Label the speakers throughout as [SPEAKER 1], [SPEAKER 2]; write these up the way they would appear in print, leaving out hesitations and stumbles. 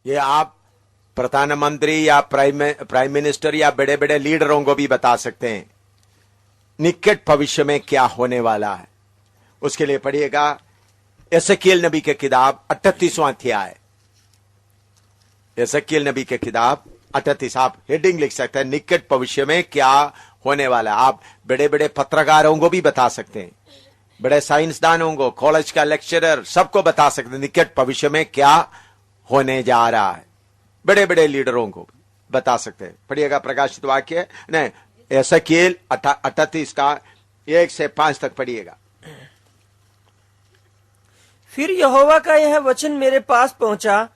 [SPEAKER 1] ये आप प्रधानमंत्री या प्राइम मिनिस्टर या बड़े बड़े लीडरों को भी बता सकते हैं निकट भविष्य में क्या होने वाला है। उसके लिए पढ़िएगा एसेकिएल नबी के किताब 38वां अध्याय। एसेकिएल नबी के किताब 38, आप हेडिंग लिख सकते हैं निकट भविष्य में क्या होने वाला है। आप बड़े बड़े पत्रकारों को भी बता सकते हैं, बड़े साइंसदानों को, कॉलेज का लेक्चरर, सबको बता सकते हैं निकट भविष्य में क्या होने जा रहा है। बड़े बड़े लीडरों को बता सकते हैं। पढ़िएगा प्रकाशित वाक्य नहीं एसेकिएल 38 का 1 से 5 तक पढ़िएगा।
[SPEAKER 2] फिर यहोवा का यह वचन मेरे पास पहुंचा,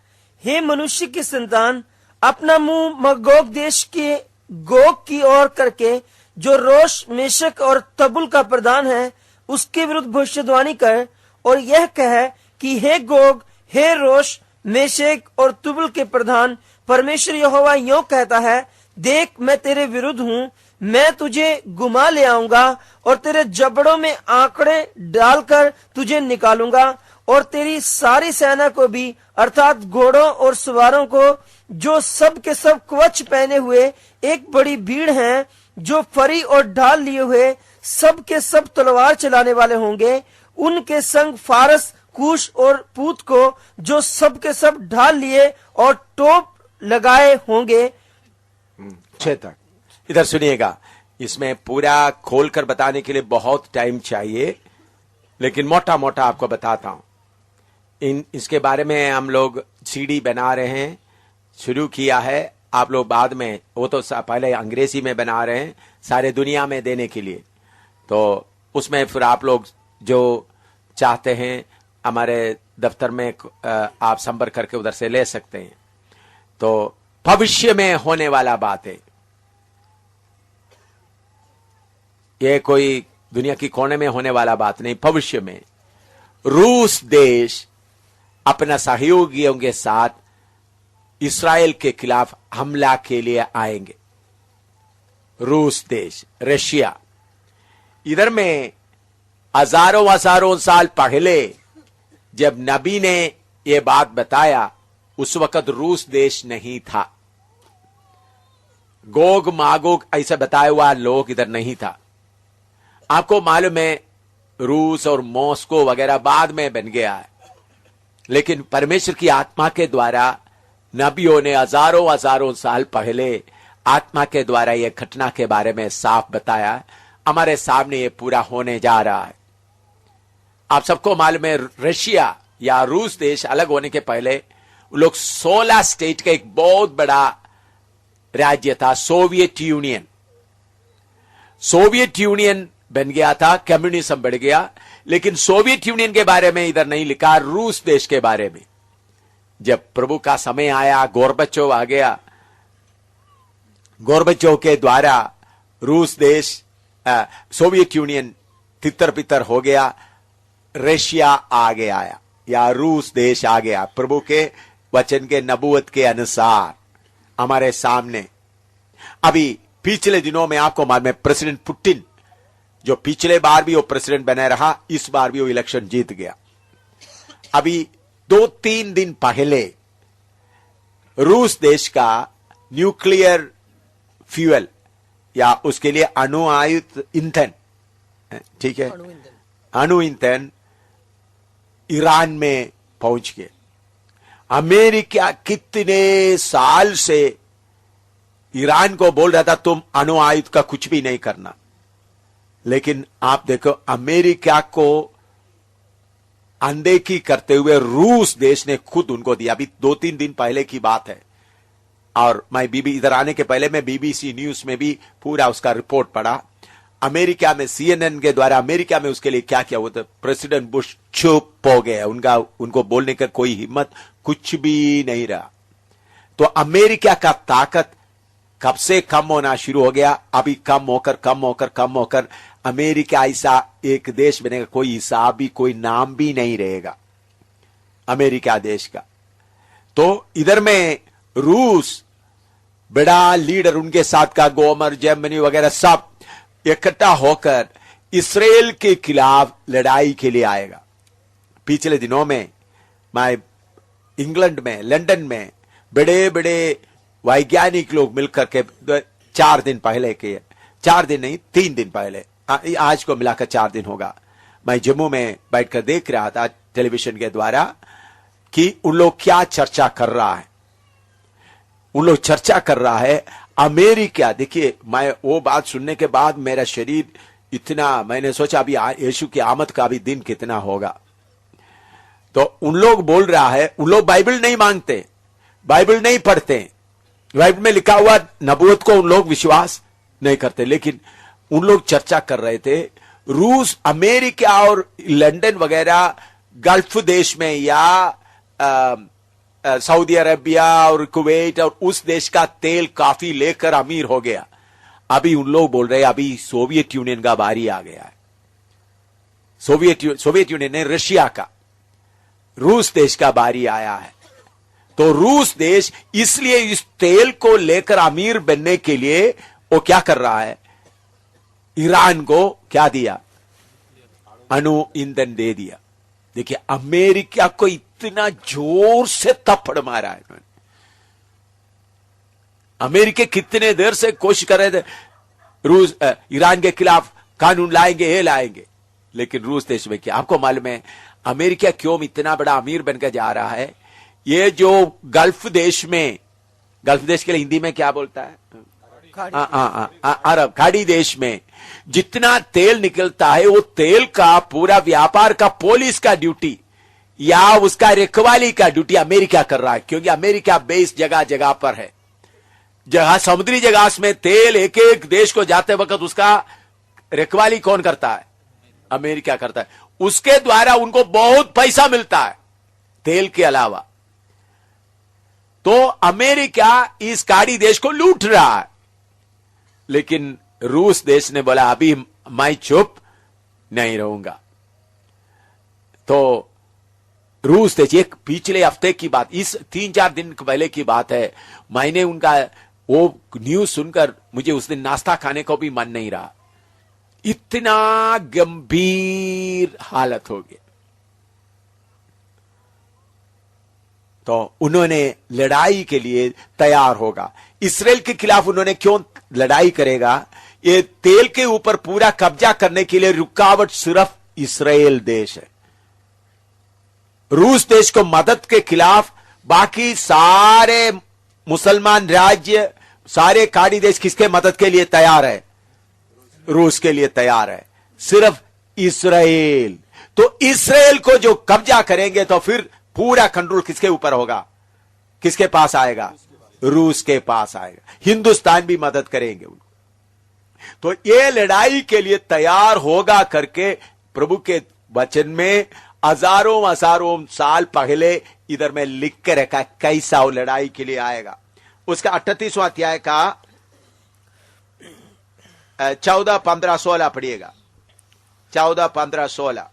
[SPEAKER 2] हे मनुष्य की संतान, अपना मुंह मगोग देश के गोग की ओर करके, जो रोश, मेशक और तबुल का प्रधान है, उसके विरुद्ध भविष्यवाणी कर और यह कह कि हे गोग, हे रोश, मेशक और तुबल के प्रधान, परमेश्वर यहोवा यों कहता है, देख मैं तेरे विरुद्ध हूँ, मैं तुझे घुमा ले आऊंगा और तेरे जबड़ों में आंकड़े डालकर तुझे निकालूंगा और तेरी सारी सेना को भी, अर्थात घोड़ों और सवारों को, जो सब के सब कवच पहने हुए एक बड़ी भीड़ हैं, जो फरी और ढाल लिए हुए सब के सब तलवार चलाने वाले होंगे, उनके संग फारस, कूश और पूत को, जो सब के सब ढाल लिए और टोप लगाए होंगे।
[SPEAKER 1] 6 तक इधर सुनिएगा। इसमें पूरा खोलकर बताने के लिए बहुत टाइम चाहिए, लेकिन मोटा मोटा आपको बताता हूं। इसके बारे में हम लोग सीडी बना रहे हैं, शुरू किया है। आप लोग बाद में, वो तो पहले अंग्रेजी में बना रहे हैं सारे दुनिया में देने के लिए, तो उसमें फिर आप लोग जो चाहते हैं हमारे दफ्तर में आप संपर्क करके उधर से ले सकते हैं। तो भविष्य में होने वाला बात है, ये कोई दुनिया की कोने में होने वाला बात नहीं। भविष्य में रूस देश अपना सहयोगियों के साथ इस्राएल के खिलाफ हमला के लिए आएंगे। रूस देश, रशिया, इधर में हजारों हजारों साल पहले जब नबी ने यह बात बताया, उस वक्त रूस देश नहीं था। गोग मागोग ऐसा बताया हुआ लोग इधर नहीं था। आपको मालूम है रूस और मॉस्को वगैरह बाद में बन गया है, लेकिन परमेश्वर की आत्मा के द्वारा नबियों ने हजारों हजारों साल पहले आत्मा के द्वारा यह घटना के बारे में साफ बताया। हमारे सामने ये पूरा होने जा रहा है। आप सबको मालूम है रशिया या रूस देश अलग होने के पहले लोग 16 स्टेट का एक बहुत बड़ा राज्य था, सोवियत यूनियन। सोवियत यूनियन बन गया था, कम्युनिज्म बढ़ गया, लेकिन सोवियत यूनियन के बारे में इधर नहीं लिखा, रूस देश के बारे में। जब प्रभु का समय आया, गोर्बचोव आ गया, गोर्बचोव के द्वारा रूस देश, सोवियत यूनियन तितर पितर हो गया, रशिया आगे आया या रूस देश आ गया। प्रभु के वचन के नबूवत के अनुसार हमारे सामने अभी पिछले दिनों में आपको मालूम है प्रेसिडेंट पुतिन, जो पिछले बार भी वो प्रेसिडेंट बने रहा, इस बार भी वो इलेक्शन जीत गया। अभी 2-3 दिन पहले रूस देश का न्यूक्लियर फ्यूल या उसके लिए अणु आयुध ईंधन, ठीक है, अणु ईंधन ईरान में पहुंच गए। अमेरिका कितने साल से ईरान को बोल रहा था तुम अणु आयुध का कुछ भी नहीं करना, लेकिन आप देखो अमेरिका को अनदेखी करते हुए रूस देश ने खुद उनको दिया। अभी 2-3 दिन पहले की बात है, और मैं इधर आने के पहले मैं बीबीसी न्यूज में भी पूरा उसका रिपोर्ट पढ़ा। अमेरिका में CNN के द्वारा अमेरिका में उसके लिए क्या किया हुआ था। प्रेसिडेंट बुश चुप हो गए, उनको बोलने का कोई हिम्मत कुछ भी नहीं रहा। तो अमेरिका का ताकत कब से कम होना शुरू हो गया, अभी कम होकर अमेरिका ऐसा एक देश बनेगा, कोई हिसाब भी, कोई नाम भी नहीं रहेगा अमेरिका देश का। तो इधर में रूस बड़ा लीडर, उनके साथ का गोमर, जर्मनी वगैरह सब इकट्ठा होकर इस्राएल के खिलाफ लड़ाई के लिए आएगा। पिछले दिनों में मैं इंग्लैंड में, लंदन में बड़े बड़े वैज्ञानिक लोग मिलकर के 4 दिन पहले के, 4 दिन नहीं 3 दिन पहले, आज को मिलाकर 4 दिन होगा, मैं जम्मू में बैठकर देख रहा था टेलीविजन के द्वारा कि उन लोग क्या चर्चा कर रहा है। उन लोग चर्चा कर रहा है अमेरिका। देखिए, मैं वो बात सुनने के बाद मेरा शरीर इतना, मैंने सोचा अभी यीशु की आमद का भी दिन कितना होगा। तो उन लोग बोल रहा है, उन लोग बाइबल नहीं मांगते, बाइबल नहीं पढ़ते, बाइबल में लिखा हुआ नबूवत को उन लोग विश्वास नहीं करते, लेकिन उन लोग चर्चा कर रहे थे रूस, अमेरिका और लंदन वगैरह गल्फ देश में या सऊदी अरेबिया और कुवैत और उस देश का तेल काफी लेकर अमीर हो गया। अभी उन लोग बोल रहे हैं अभी सोवियत यूनियन का बारी आ गया है। सोवियत यूनियन ने रशिया का, रूस देश का बारी आया है। तो रूस देश इसलिए इस तेल को लेकर अमीर बनने के लिए वो क्या कर रहा है, ईरान को क्या दिया, अणु ईंधन दे दिया। देखिए, अमेरिका को इतना जोर से थप्पड़ मारा है इन्होंने। अमेरिका कितने देर से कोशिश कर रहे थे रूस ईरान के खिलाफ कानून लाएंगे, ये लाएंगे, लेकिन रूस देश में क्या, आपको मालूम है अमेरिका क्यों इतना बड़ा अमीर बनकर जा रहा है? ये जो गल्फ देश में, गल्फ देश के लिए हिंदी में क्या बोलता है, अरब खाड़ी देश में जितना तेल निकलता है, वो तेल का पूरा व्यापार का पुलिस का ड्यूटी या उसका रखवाली का ड्यूटी अमेरिका कर रहा है, क्योंकि अमेरिका बेस जगह जगह पर है। जहां समुद्री जगह में तेल एक एक देश को जाते वक्त उसका रखवाली कौन करता है, अमेरिका करता है। उसके द्वारा उनको बहुत पैसा मिलता है तेल के अलावा। तो अमेरिका इस खाड़ी देश को लूट रहा है, लेकिन रूस देश ने बोला अभी मैं चुप नहीं रहूंगा। तो रूस देश, एक पिछले हफ्ते की बात, इस 3-4 दिन पहले की बात है, मैंने उनका वो न्यूज सुनकर मुझे उस दिन नाश्ता खाने को भी मन नहीं रहा, इतना गंभीर हालत हो गई। तो उन्होंने लड़ाई के लिए तैयार होगा। इसराइल के खिलाफ उन्होंने क्यों लड़ाई करेगा? ये तेल के ऊपर पूरा कब्जा करने के लिए रुकावट सिर्फ इसराइल देश है। रूस देश को मदद के खिलाफ बाकी सारे मुसलमान राज्य, सारे खाड़ी देश किसके मदद के लिए तैयार है? रूस के लिए तैयार है, सिर्फ इसराइल। तो इसराइल को जो कब्जा करेंगे तो फिर पूरा कंट्रोल किसके ऊपर होगा, किसके पास आएगा? रूस के पास आएगा। हिंदुस्तान भी मदद करेंगे उनको। तो ये लड़ाई के लिए तैयार होगा करके प्रभु के वचन में हजारों साल पहले इधर में लिख के रखा कैसा वो लड़ाई के लिए आएगा। उसका 38वां अध्याय का 14, 15, 16 पढ़िएगा। 14, 15, 16।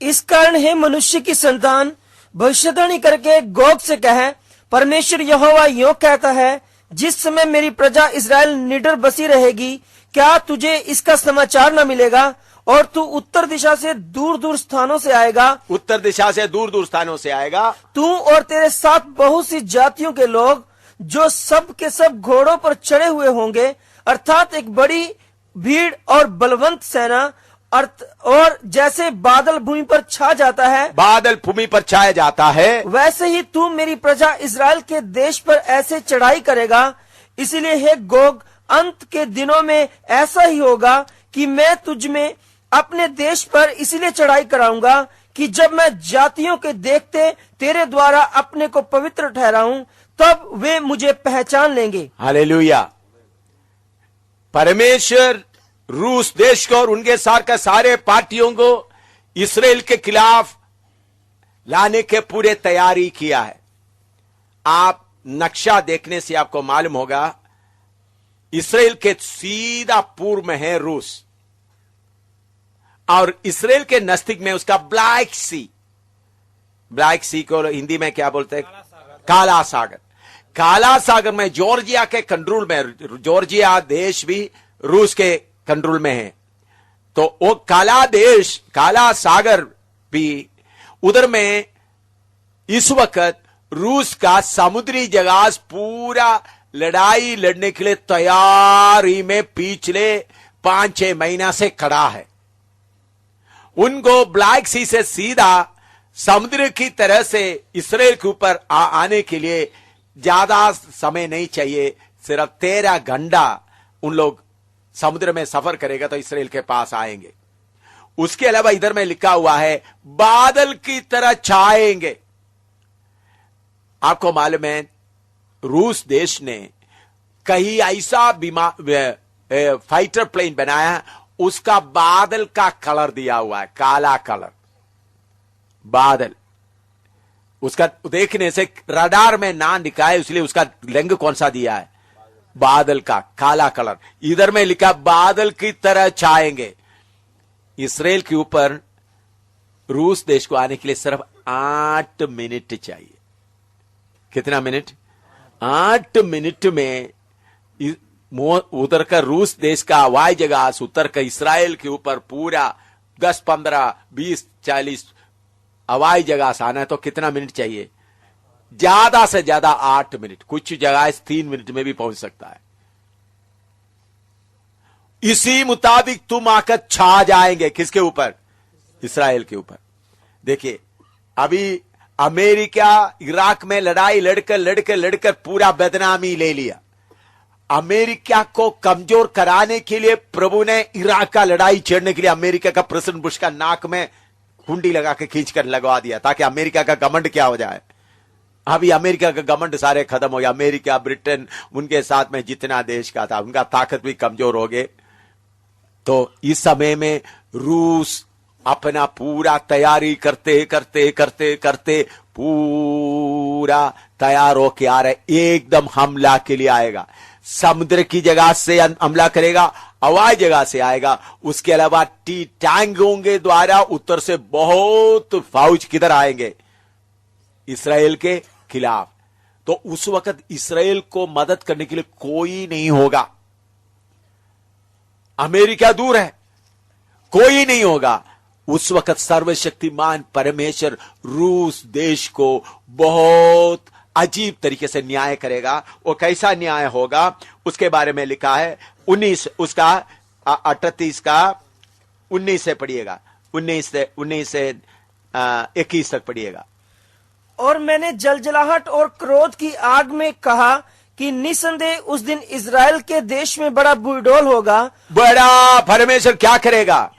[SPEAKER 2] इस कारण है मनुष्य की संतान भविष्यवाणी करके गोग से कहे, परमेश्वर यहोवा यों कहता है, जिस समय मेरी प्रजा इस्राएल निडर बसी रहेगी, क्या तुझे इसका समाचार न मिलेगा? और तू उत्तर दिशा से दूर दूर स्थानों से आएगा,
[SPEAKER 1] उत्तर दिशा से दूर दूर स्थानों से आएगा,
[SPEAKER 2] तू और तेरे साथ बहुत सी जातियों के लोग, जो सब के सब घोड़ों पर चढ़े हुए होंगे, अर्थात एक बड़ी भीड़ और बलवंत सेना। और जैसे बादल भूमि पर छा जाता है,
[SPEAKER 1] बादल भूमि पर छाया जाता है,
[SPEAKER 2] वैसे ही तू मेरी प्रजा इस्राएल के देश पर ऐसे चढ़ाई करेगा। इसीलिए हे गोग, अंत के दिनों में ऐसा ही होगा कि मैं तुझ में अपने देश पर इसलिए चढ़ाई कराऊंगा कि जब मैं जातियों के देखते तेरे द्वारा अपने को पवित्र ठहराऊं, तब वे मुझे पहचान लेंगे।
[SPEAKER 1] हालेलुया। परमेश्वर रूस देश को और उनके साथ का सारे पार्टियों को इसराइल के खिलाफ लाने के पूरे तैयारी किया है। आप नक्शा देखने से आपको मालूम होगा, इसराइल के सीधा पूर्व में है रूस, और इसराइल के नजदीक में उसका ब्लैक सी, ब्लैक सी को हिंदी में क्या बोलते हैं? काला सागर। काला सागर में जॉर्जिया के कंट्रोल में, जॉर्जिया देश भी रूस के कंट्रोल में है। तो वो काला देश, काला सागर भी, उधर में इस वक्त रूस का समुद्री जहाज पूरा लड़ाई लड़ने के लिए तैयारी में पिछले 5-6 महीना से खड़ा है। उनको ब्लैक सी से सीधा समुद्र की तरह से इस्राएल के ऊपर आने के लिए ज्यादा समय नहीं चाहिए। सिर्फ 13 घंटा उन लोग समुद्र में सफर करेगा तो इस्राएल के पास आएंगे। उसके अलावा इधर में लिखा हुआ है बादल की तरह छाएंगे। आपको मालूम है रूस देश ने कहीं ऐसा फाइटर प्लेन बनाया, उसका बादल का कलर दिया हुआ है, काला कलर बादल। उसका देखने से रडार में ना दिखा है, इसलिए उसका रंग कौन सा दिया है, बादल का काला कलर। इधर में लिखा बादल की तरह छाएंगे। इस्राएल के ऊपर रूस देश को आने के लिए सिर्फ 8 मिनट चाहिए। कितना मिनट? 8 मिनट में उतर कर रूस देश का हवाई जहाज उतर कर इस्राएल के ऊपर पूरा 10, 15, 20, 40 हवाई जहाज आना है तो कितना मिनट चाहिए? ज्यादा से ज्यादा 8 मिनट। कुछ जहाज 3 मिनट में भी पहुंच सकता है। इसी मुताबिक तुम आकर छा जाएंगे। किसके ऊपर? इस्राएल के ऊपर। देखिए अभी अमेरिका इराक में लड़ाई लड़कर पूरा बदनामी ले लिया। अमेरिका को कमजोर कराने के लिए प्रभु ने इराक का लड़ाई छेड़ने के लिए अमेरिका का प्रेसिडेंट बुश का नाक में कुंडी लगा के खींचकर लगवा दिया ताकि अमेरिका का घमंड क्या हो जाए। अभी अमेरिका का घमंड सारे खत्म हो गया। अमेरिका, ब्रिटेन, उनके साथ में जितना देश का था उनका ताकत भी कमजोर हो गए। तो इस समय में रूस अपना पूरा तैयारी करते पूरा तैयार होके आ रहे, एकदम हमला के लिए आएगा। समुद्र की जगह से हमला करेगा, हवाई जगह से आएगा। उसके अलावा टैंकों के द्वारा उत्तर से बहुत फौज किधर आएंगे? इस्राएल के खिलाफ। तो उस वक्त इस्राएल को मदद करने के लिए कोई नहीं होगा। अमेरिका दूर है, कोई नहीं होगा। उस वक्त सर्वशक्तिमान परमेश्वर रूस देश को बहुत अजीब तरीके से न्याय करेगा। वो कैसा न्याय होगा उसके बारे में लिखा है 19 उसका 38 का 19 से पढ़िएगा, 19 से 21 तक पढ़िएगा।
[SPEAKER 2] और मैंने जलजलाहट और क्रोध की आग में कहा कि निसंदेह उस दिन इज़राइल के देश में बड़ा बुलडोल होगा।
[SPEAKER 1] बड़ा परमेश्वर क्या करेगा?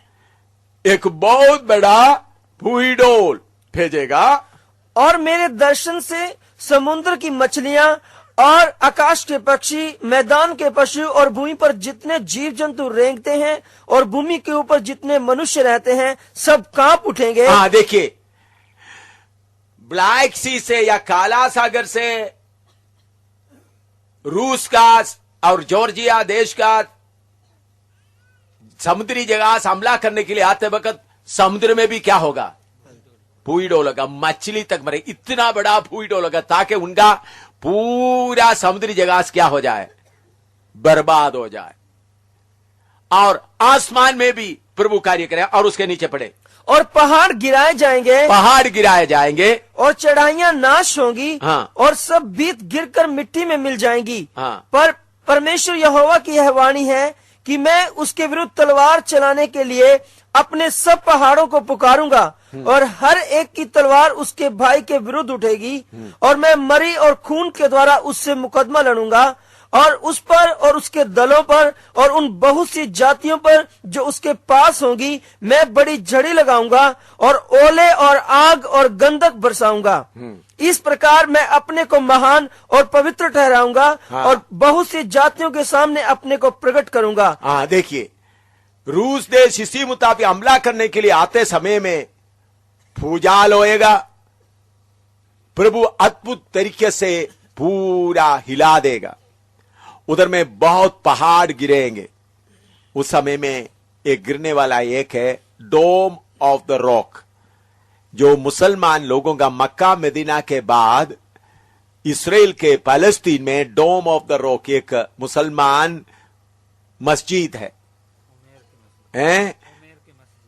[SPEAKER 1] एक बहुत बड़ा बुलडोल भेजेगा।
[SPEAKER 2] और मेरे दर्शन से समुद्र की मछलियां और आकाश के पक्षी, मैदान के पशु और भूमि पर जितने जीव जंतु रेंगते हैं और भूमि के ऊपर जितने मनुष्य रहते हैं सब कांप उठेंगे।
[SPEAKER 1] हाँ देखिए, ब्लैक सी से या काला सागर से रूस का और जॉर्जिया देश का समुद्री जगह हमला करने के लिए आते वक्त समुद्र में भी क्या होगा? बुलडोल होगा, मछली तक मरे। इतना बड़ा बुलडोल होगा ताकि उनका पूरा समुद्री जगह क्या हो जाए? बर्बाद हो जाए। और आसमान में भी प्रभु कार्य करे। और उसके नीचे पड़े
[SPEAKER 2] और पहाड़ गिराए जाएंगे,
[SPEAKER 1] पहाड़ गिराए जाएंगे
[SPEAKER 2] और चढ़ाइयां नाश होंगी।
[SPEAKER 1] हाँ।
[SPEAKER 2] और सब बीत गिरकर मिट्टी में मिल जाएंगी।
[SPEAKER 1] हाँ।
[SPEAKER 2] पर परमेश्वर यहोवा की यह वाणी है कि मैं उसके विरुद्ध तलवार चलाने के लिए अपने सब पहाड़ों को पुकारूंगा और हर एक की तलवार उसके भाई के विरुद्ध उठेगी। और मैं मरी और खून के द्वारा उससे मुकदमा लड़ूंगा और उस पर और उसके दलों पर और उन बहुत सी जातियों पर जो उसके पास होंगी मैं बड़ी झड़ी लगाऊंगा और ओले और आग और गंधक बरसाऊंगा। इस प्रकार मैं अपने को महान और पवित्र ठहराऊंगा।
[SPEAKER 1] हाँ।
[SPEAKER 2] और बहुत सी जातियों के सामने अपने को प्रकट करूंगा।
[SPEAKER 1] हाँ देखिए, रूस देश इसी मुताबिक हमला करने के लिए आते समय में भूचाल होएगा। प्रभु अद्भुत तरीके से पूरा हिला देगा। उधर में बहुत पहाड़ गिरेंगे। उस समय में एक गिरने वाला एक है डोम ऑफ द रॉक, जो मुसलमान लोगों का मक्का मदीना के बाद इस्राएल के पैलेस्तीन में डोम ऑफ द रॉक एक मुसलमान मस्जिद है।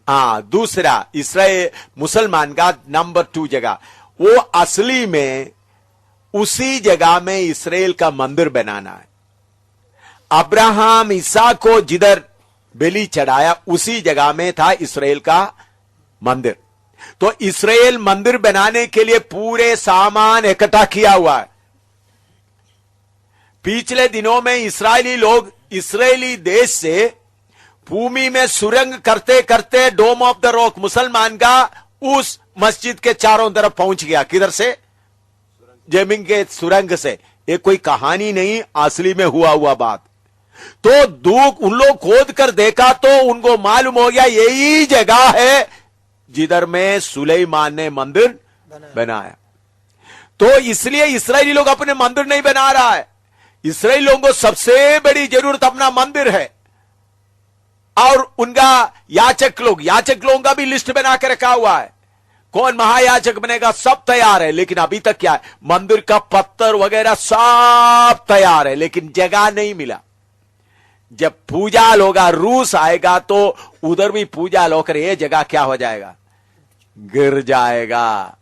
[SPEAKER 1] हाँ, दूसरा इस्राएल मुसलमान का नंबर 2 जगह। वो असली में उसी जगह में इसराइल का मंदिर बनाना है। अब्राहम ईसा को जिधर बलि चढ़ाया उसी जगह में था इसराइल का मंदिर। तो इसराइल मंदिर बनाने के लिए पूरे सामान इकट्ठा किया हुआ है। पिछले दिनों में इस्राएली लोग इस्राएली देश से भूमि में सुरंग करते करते डोम ऑफ द रॉक मुसलमान का उस मस्जिद के चारों तरफ पहुंच गया। किधर से? जमीन के सुरंग से। ये कोई कहानी नहीं, असली में हुआ बात। तो दुख उन लोग खोद कर देखा तो उनको मालूम हो गया यही जगह है जिधर में सुलेमान ने मंदिर बनाया। तो इसलिए इस्राएली लोग अपने मंदिर नहीं बना रहा है। इस्राएली लोगों को सबसे बड़ी जरूरत अपना मंदिर है। और उनका याचक लोगों का भी लिस्ट बना के रखा हुआ है। कौन महायाचक बनेगा, सब तैयार है। लेकिन अभी तक क्या है, मंदिर का पत्थर वगैरह सब तैयार है, लेकिन जगह नहीं मिला। जब पूजा होगा, रूस आएगा तो उधर भी पूजा होकर ये जगह क्या हो जाएगा, गिर जाएगा।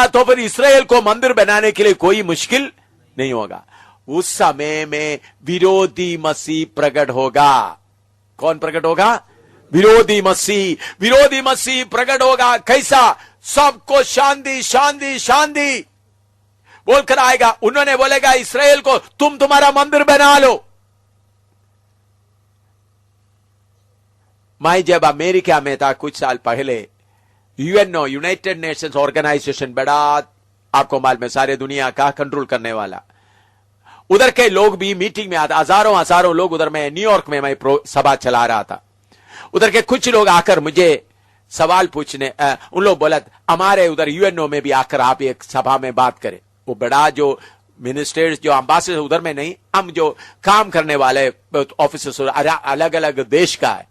[SPEAKER 1] तो फिर इसराइल को मंदिर बनाने के लिए कोई मुश्किल नहीं होगा। उस समय में विरोधी मसीह प्रकट होगा। कौन प्रकट होगा? विरोधी मसीह प्रकट होगा। कैसा? सबको शांति बोलकर आएगा। उन्होंने बोलेगा इसराइल को तुम तुम्हारा मंदिर बना लो। मैं जब अमेरिका में था कुछ साल पहले, यूएनओ यूनाइटेड नेशंस ऑर्गेनाइजेशन, बड़ा आपको मालूम है सारे दुनिया का कंट्रोल करने वाला, उधर के लोग भी मीटिंग में आते, हजारों लोग। उधर में न्यूयॉर्क में मैं सभा चला रहा था। उधर के कुछ लोग आकर मुझे सवाल पूछने, उन लोग बोला हमारे उधर यूएनओ में भी आकर आप एक सभा में बात करें। वो बड़ा जो मिनिस्टर्स, जो एम्बेसडर उधर में नहीं, हम जो काम करने वाले ऑफिसर्स अलग अलग देश का है।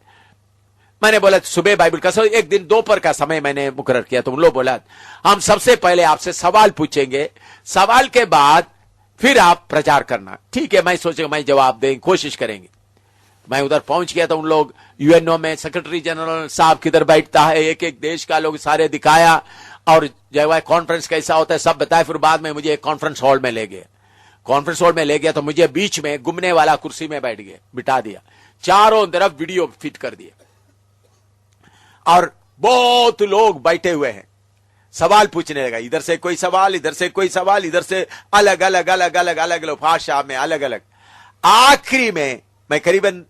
[SPEAKER 1] मैंने बोला सुबह बाइबल का एक दिन दोपहर का समय मैंने मुकर्रर किया। तो उन लोग बोला हम सबसे पहले आपसे सवाल पूछेंगे, सवाल के बाद फिर आप प्रचार करना। ठीक है, मैं सोचेगा मैं जवाब दें, कोशिश करेंगे। मैं उधर पहुंच गया तो उन लोग यूएनओ में सेक्रेटरी जनरल साहब किधर बैठता है, एक एक देश का लोग सारे दिखाया, और जब कॉन्फ्रेंस कैसा होता है सब बताया। फिर बाद में मुझे एक कॉन्फ्रेंस हॉल में ले गया तो मुझे बीच में घूमने वाला कुर्सी में बिठा दिया। चारों तरफ वीडियो फिट कर दिया और बहुत लोग बैठे हुए हैं। सवाल पूछने लगा, इधर से कोई सवाल, इधर से कोई सवाल, इधर से अलग अलग भाषा में अलग अलग। आखिरी में मैं करीबन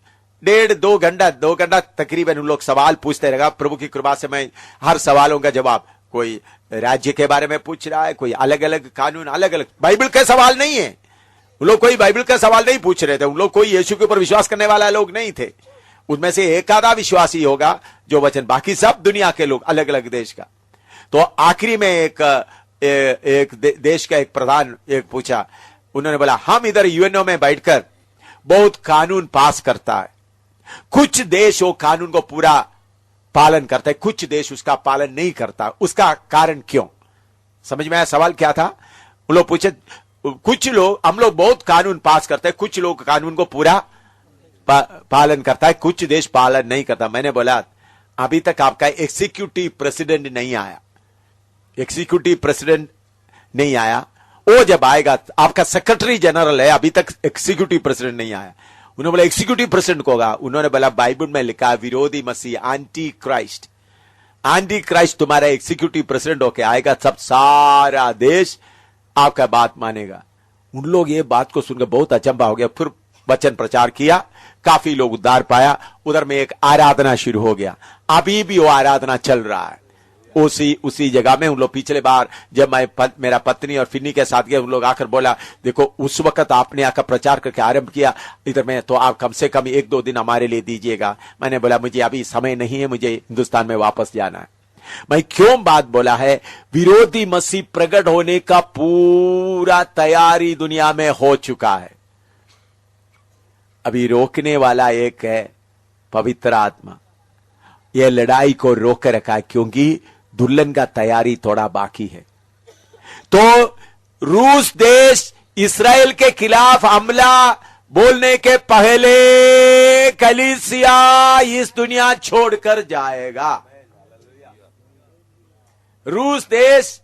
[SPEAKER 1] 1.5-2 घंटा तकरीबन उन लोग सवाल पूछते रहेगा। प्रभु की कृपा से मैं हर सवालों का जवाब, कोई राज्य के बारे में पूछ रहा है, कोई अलग अलग कानून, अलग अलग, बाइबल के सवाल नहीं है। उन लोग कोई बाइबल का सवाल नहीं पूछ रहे थे। उन लोग कोई यीशु के ऊपर विश्वास करने वाला लोग नहीं थे। उनमें से एक आधा विश्वासी होगा जो वचन, बाकी सब दुनिया के लोग, अलग अलग देश का। तो आखिरी में एक देश का एक प्रधान एक पूछा, उन्होंने बोला हम इधर यूएनओ में बैठकर बहुत कानून पास करता है, कुछ देश वो कानून को पूरा पालन करता है, कुछ देश उसका पालन नहीं करता, उसका कारण क्यों? समझ में आया सवाल क्या था? उन लोग पूछे, कुछ लोग, हम लोग बहुत कानून पास करते हैं, कुछ लोग कानून को पूरा पालन करता है, कुछ देश पालन नहीं करता। मैंने बोला अभी तक आपका एग्जीक्यूटिव प्रेसिडेंट नहीं आया, वो जब आएगा, आपका सेक्रेटरी जनरल है, अभी तक एग्जीक्यूटिव प्रेसिडेंट नहीं आया। उन्होंने बोला एग्जीक्यूटिव प्रेसिडेंट को होगा। उन्होंने बोला बाइबल में लिखा विरोधी मसीह, एंटी क्राइस्ट तुम्हारा एग्जीक्यूटिव प्रेसिडेंट होके आएगा, सब सारा देश आपका बात मानेगा। उन लोग ये बात को सुनकर बहुत अचंभा हो गया। फिर वचन प्रचार किया, काफी लोग उद्धार पाया। उधर में एक आराधना शुरू हो गया, अभी भी वो आराधना चल रहा है उसी जगह में। उन लोग पिछले बार जब मैं मेरा पत्नी और फिन्नी के साथ गया, उन लोग आकर बोला देखो उस वक्त आपने आकर प्रचार करके आरंभ किया इधर में, तो आप कम से कम 1-2 दिन हमारे लिए दीजिएगा। मैंने बोला मुझे अभी समय नहीं है, मुझे हिंदुस्तान में वापस जाना है। मैं क्यों बात बोला है, विरोधी मसीह प्रकट होने का पूरा तैयारी दुनिया में हो चुका है। अभी रोकने वाला एक है पवित्र आत्मा। यह लड़ाई को रोक कर रखा है क्योंकि दुल्हन का तैयारी थोड़ा बाकी है। तो रूस देश इस्राएल के खिलाफ हमला बोलने के पहले कलीसिया इस दुनिया छोड़कर जाएगा। रूस देश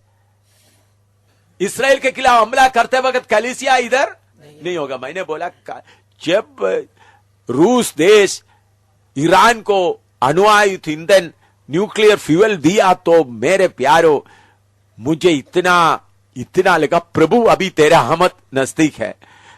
[SPEAKER 1] इसराइल के खिलाफ हमला करते वक्त कलीसिया इधर नहीं होगा। मैंने बोला जब रूस देश ईरान को अणुआयुध ईंधन न्यूक्लियर फ्यूल दिया तो मेरे प्यारो मुझे इतना लगा प्रभु अभी तेरा हमत नजदीक है।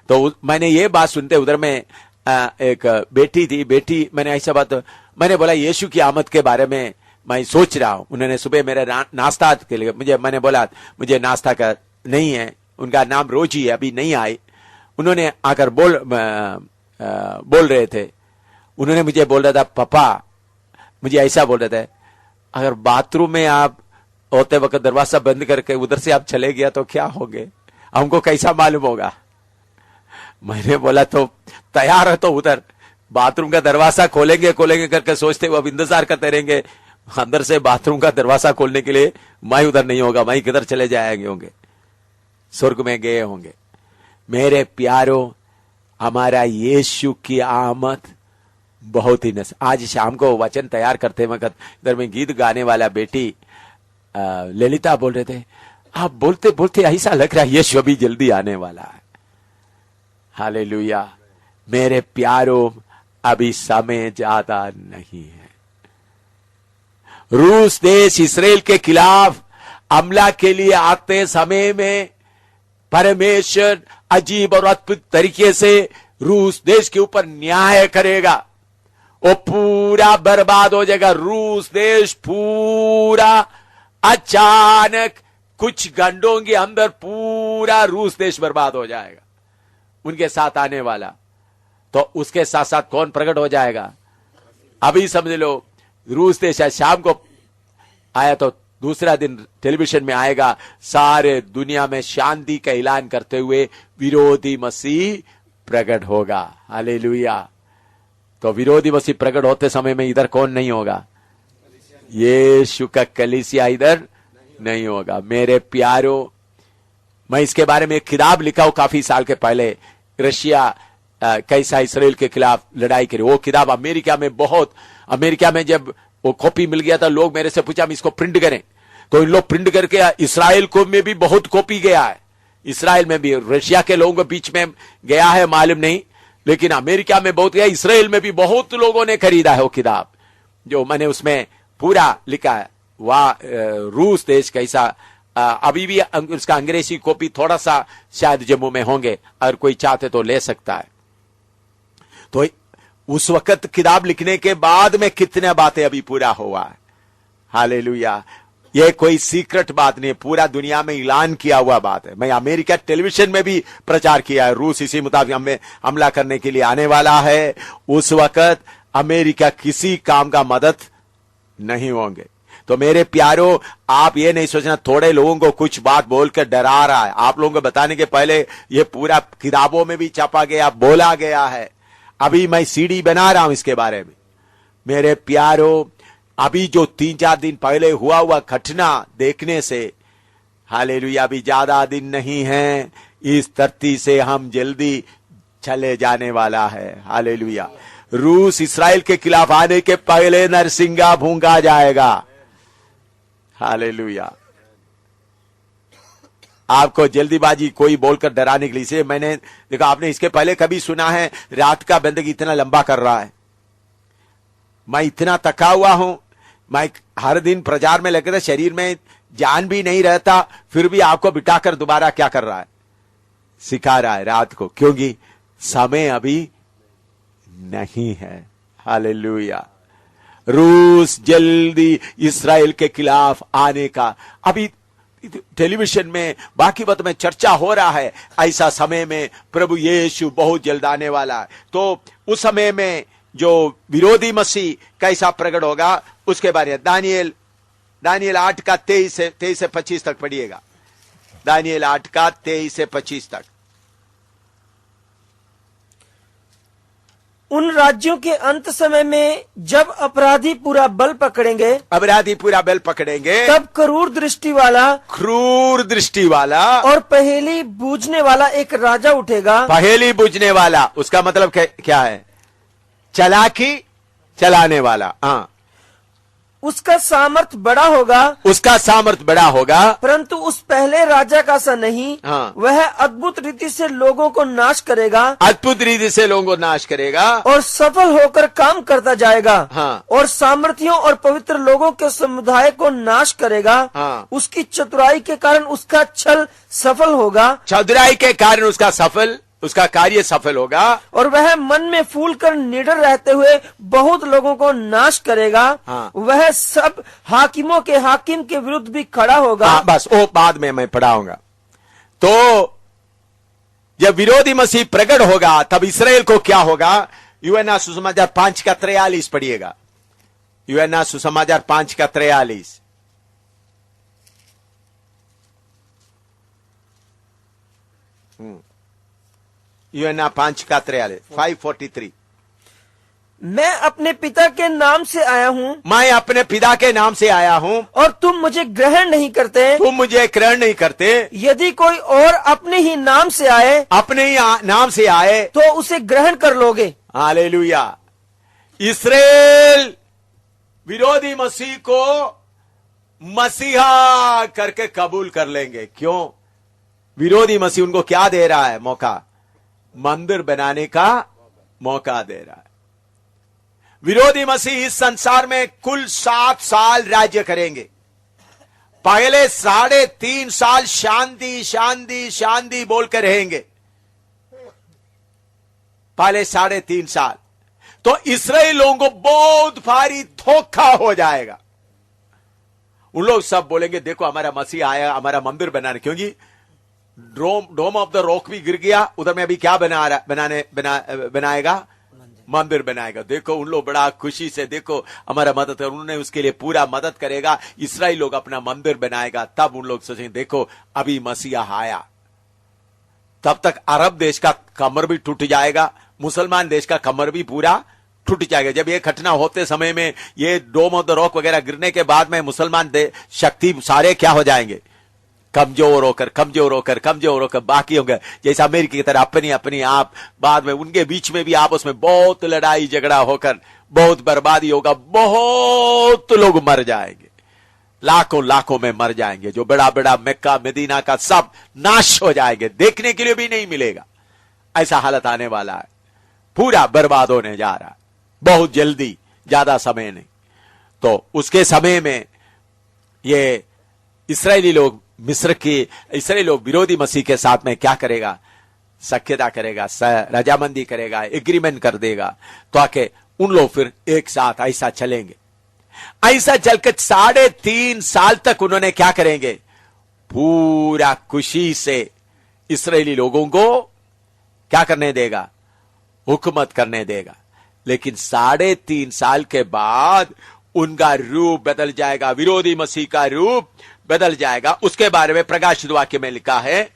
[SPEAKER 1] तो मैंने ये बात सुनते उधर में एक बेटी थी, बेटी मैंने ऐसा बात मैंने बोला यीशु की आमद के बारे में मैं सोच रहा हूं। उन्होंने सुबह मेरे नाश्ता के लिए मैंने बोला मुझे नाश्ता का नहीं है, उनका नाम रोजी है, अभी नहीं आए। उन्होंने आकर बोल रहे थे, उन्होंने मुझे बोल रहा था पापा, मुझे ऐसा बोल रहे थे अगर बाथरूम में आप होते वक्त दरवाजा बंद करके उधर से आप चले गया तो क्या होगे, हमको कैसा मालूम होगा। मैंने बोला तो तैयार है तो उधर बाथरूम का दरवाजा खोलेंगे करके सोचते हुए अब इंतजार करते रहेंगे, अंदर से बाथरूम का दरवाजा खोलने के लिए मैं उधर नहीं होगा, मैं किधर चले जाएंगे होंगे, स्वर्ग में गए होंगे। मेरे प्यारो हमारा यीशु की आमद बहुत ही आज शाम को वचन तैयार करते वक्त इधर में गीत गाने वाला बेटी ललिता बोल रहे थे आप बोलते बोलते ऐसा लग रहा है यीशु अभी जल्दी आने वाला है। हालेलुया। मेरे प्यारो अभी समय ज्यादा नहीं है। रूस देश इसराइल के खिलाफ हमला के लिए आते समय में परमेश्वर अजीब और अद्भुत तरीके से रूस देश के ऊपर न्याय करेगा, वो पूरा बर्बाद हो जाएगा। रूस देश पूरा अचानक कुछ घंटों के अंदर पूरा रूस देश बर्बाद हो जाएगा। उनके साथ आने वाला तो उसके साथ साथ कौन प्रकट हो जाएगा अभी समझ लो। रूस देश शाम को आया तो दूसरा दिन टेलीविजन में आएगा, सारे दुनिया में शांति का ऐलान करते हुए विरोधी मसीह प्रकट होगा। हालेलुया। तो विरोधी मसीह प्रकट होते समय में इधर कौन नहीं होगा, यीशु का कलीसिया इधर नहीं होगा। मेरे प्यारो मैं इसके बारे में एक किताब लिखा हूं काफी साल के पहले, रशिया कैसा इसराइल के खिलाफ लड़ाई करी। वो किताब अमेरिका में जब वो कॉपी मिल गया था, लोग मेरे से पूछा हम इसको प्रिंट करें, तो इन लोग प्रिंट करके इसराइल को में भी बहुत कॉपी गया है, इसराइल में भी, रशिया के लोगों के बीच में गया है मालूम नहीं, लेकिन अमेरिका में बहुत गया, इसराइल में भी बहुत लोगों ने खरीदा है वो किताब, जो मैंने उसमें पूरा लिखा है। वह रूस देश कैसा अभी भी उसका अंग्रेजी कॉपी थोड़ा सा शायद जम्मू में होंगे, अगर कोई चाहते तो ले सकता है। तो उस वक्त किताब लिखने के बाद में कितने बातें अभी पूरा हुआ है। हालेलुया। यह कोई सीक्रेट बात नहीं, पूरा दुनिया में ऐलान किया हुआ बात है। मैं अमेरिका टेलीविजन में भी प्रचार किया है, रूस इसी मुताबिक हमें हमला करने के लिए आने वाला है। उस वक्त अमेरिका किसी काम का मदद नहीं होंगे। तो मेरे प्यारो आप ये नहीं सोचना थोड़े लोगों को कुछ बात बोलकर डरा रहा है। आप लोगों को बताने के पहले ये पूरा किताबों में भी छपा गया, बोला गया है। अभी मैं सीडी बना रहा हूं इसके बारे में। मेरे प्यारो अभी जो 3-4 दिन पहले हुआ घटना देखने से, हालेलुया, अभी ज्यादा दिन नहीं है, इस धरती से हम जल्दी चले जाने वाला है। हालेलुया। रूस इसराइल के खिलाफ आने के पहले नरसिंगा भूंगा जाएगा। हालेलुया। आपको जल्दीबाजी कोई बोलकर डराने के लिए, इसे मैंने देखा आपने इसके पहले कभी सुना है रात का बंदगी इतना लंबा कर रहा है। मैं इतना थका हुआ हूं, मैं हर दिन प्रचार में लगे थे, शरीर में जान भी नहीं रहता, फिर भी आपको बिठाकर दोबारा क्या कर रहा है, सिखा रहा है रात को, क्योंकि समय अभी नहीं है। हालेलुया। रूस जल्दी इसराइल के खिलाफ आने का अभी टेलीविजन में बाकी बात में चर्चा हो रहा है। ऐसा समय में प्रभु यीशु बहुत जल्द आने वाला है। तो उस समय में जो विरोधी मसीह कैसा प्रकट होगा उसके बारे में दानियेल 8 का 23 से 25 तक पढ़िएगा। दानियेल 8 का 23 से 25 तक।
[SPEAKER 2] उन राज्यों के अंत समय में जब अपराधी पूरा बल पकड़ेंगे, तब क्रूर दृष्टि वाला और पहेली बूझने वाला एक राजा उठेगा।
[SPEAKER 1] पहेली बूझने वाला उसका मतलब क्या है, चालाकी चलाने वाला। हाँ।
[SPEAKER 2] उसका सामर्थ बड़ा होगा,
[SPEAKER 1] उसका सामर्थ बड़ा होगा,
[SPEAKER 2] परंतु उस पहले राजा का सा नहीं।
[SPEAKER 1] हाँ।
[SPEAKER 2] वह अद्भुत रीति से लोगों को नाश करेगा
[SPEAKER 1] अद्भुत रीति से लोगों को नाश करेगा
[SPEAKER 2] और सफल होकर काम करता जाएगा।
[SPEAKER 1] हाँ।
[SPEAKER 2] और सामर्थियों और पवित्र लोगों के समुदाय को नाश करेगा।
[SPEAKER 1] हाँ।
[SPEAKER 2] उसकी चतुराई के कारण उसका छल सफल होगा
[SPEAKER 1] चतुराई के कारण उसका कार्य सफल होगा।
[SPEAKER 2] और वह मन में फूल कर निडर रहते हुए बहुत लोगों को नाश करेगा।
[SPEAKER 1] हाँ।
[SPEAKER 2] वह सब हाकिमों के हाकिम के विरुद्ध भी खड़ा होगा।
[SPEAKER 1] हाँ, बस वो बाद में मैं पढ़ाऊंगा। तो जब विरोधी मसीह प्रकट होगा तब इसराइल को क्या होगा? यूहन्ना सुसमाचार 5:43 पढ़िएगा। यूहन्ना सुसमाचार 5:43। यूहन्ना 5:43 5:43।
[SPEAKER 2] मैं अपने पिता के नाम से आया हूँ
[SPEAKER 1] मैं अपने पिता के नाम से आया हूँ
[SPEAKER 2] और तुम मुझे ग्रहण नहीं करते।
[SPEAKER 1] तुम मुझे ग्रहण नहीं करते।
[SPEAKER 2] यदि कोई और अपने ही नाम से आए
[SPEAKER 1] अपने ही नाम से आए
[SPEAKER 2] तो उसे ग्रहण कर लोगे।
[SPEAKER 1] हालेलुया। इसराइल विरोधी मसीह को मसीहा करके कबूल कर लेंगे। क्यों? विरोधी मसीह उनको क्या दे रहा है? मौका, मंदिर बनाने का मौका दे रहा है। विरोधी मसीह इस संसार में कुल 7 साल राज्य करेंगे। पहले 3.5 साल शांति शांति शांति बोलकर रहेंगे, पहले 3.5 साल। तो इसराइल लोगों को बहुत भारी धोखा हो जाएगा। उन लोग सब बोलेंगे देखो हमारा मसीह आया हमारा मंदिर बनाने, क्योंकि डोम ऑफ द रॉक भी गिर गया, उधर में अभी क्या बनाएगा? मंदिर बनाएगा। देखो उन लोग बड़ा खुशी से देखो हमारा मदद कर, उन्होंने उसके लिए पूरा मदद करेगा। इसराइल लोग अपना मंदिर बनाएगा। तब उन लोग सोचेंगे देखो अभी मसीहा आया। तब तक अरब देश का कमर भी टूट जाएगा, मुसलमान देश का कमर भी पूरा टूट जाएगा। जब ये घटना होते समय में ये डोम ऑफ द रॉक वगैरह गिरने के बाद में मुसलमान शक्ति सारे क्या हो जाएंगे? कमजोर होकर बाकी होंगे। जैसे अमेरिका की तरह अपनी आप बाद में उनके बीच में भी आपस में बहुत लड़ाई झगड़ा होकर बहुत बर्बादी होगा, बहुत लोग मर जाएंगे, लाखों में मर जाएंगे। जो बड़ा बड़ा मक्का मदीना का सब नाश हो जाएंगे, देखने के लिए भी नहीं मिलेगा। ऐसा हालत आने वाला है, पूरा बर्बाद होने जा रहा है बहुत जल्दी, ज्यादा समय नहीं। तो उसके समय में ये इसराइली लोग इसराइली लोग विरोधी मसीह के साथ में क्या करेगा? सख्यता करेगा, रजामंदी करेगा, एग्रीमेंट कर देगा, तो आके उन लोग फिर एक साथ ऐसा चलेंगे। ऐसा चलकर 3.5 साल तक उन्होंने क्या करेंगे? पूरा खुशी से इसराइली लोगों को क्या करने देगा? हुकूमत करने देगा। लेकिन 3.5 साल के बाद उनका रूप बदल जाएगा, विरोधी मसीह का रूप बदल जाएगा। उसके बारे में प्रकाशित वाक्य में लिखा है,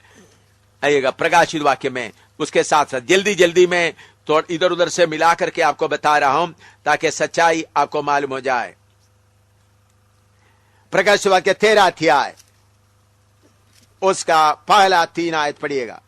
[SPEAKER 1] आइएगा प्रकाशित वाक्य में। उसके साथ साथ जल्दी में तो इधर उधर से मिला करके आपको बता रहा हूं ताकि सच्चाई आपको मालूम हो जाए। प्रकाशित वाक्य 13 अध्याय उसका पहला 3 आयत पढ़िएगा।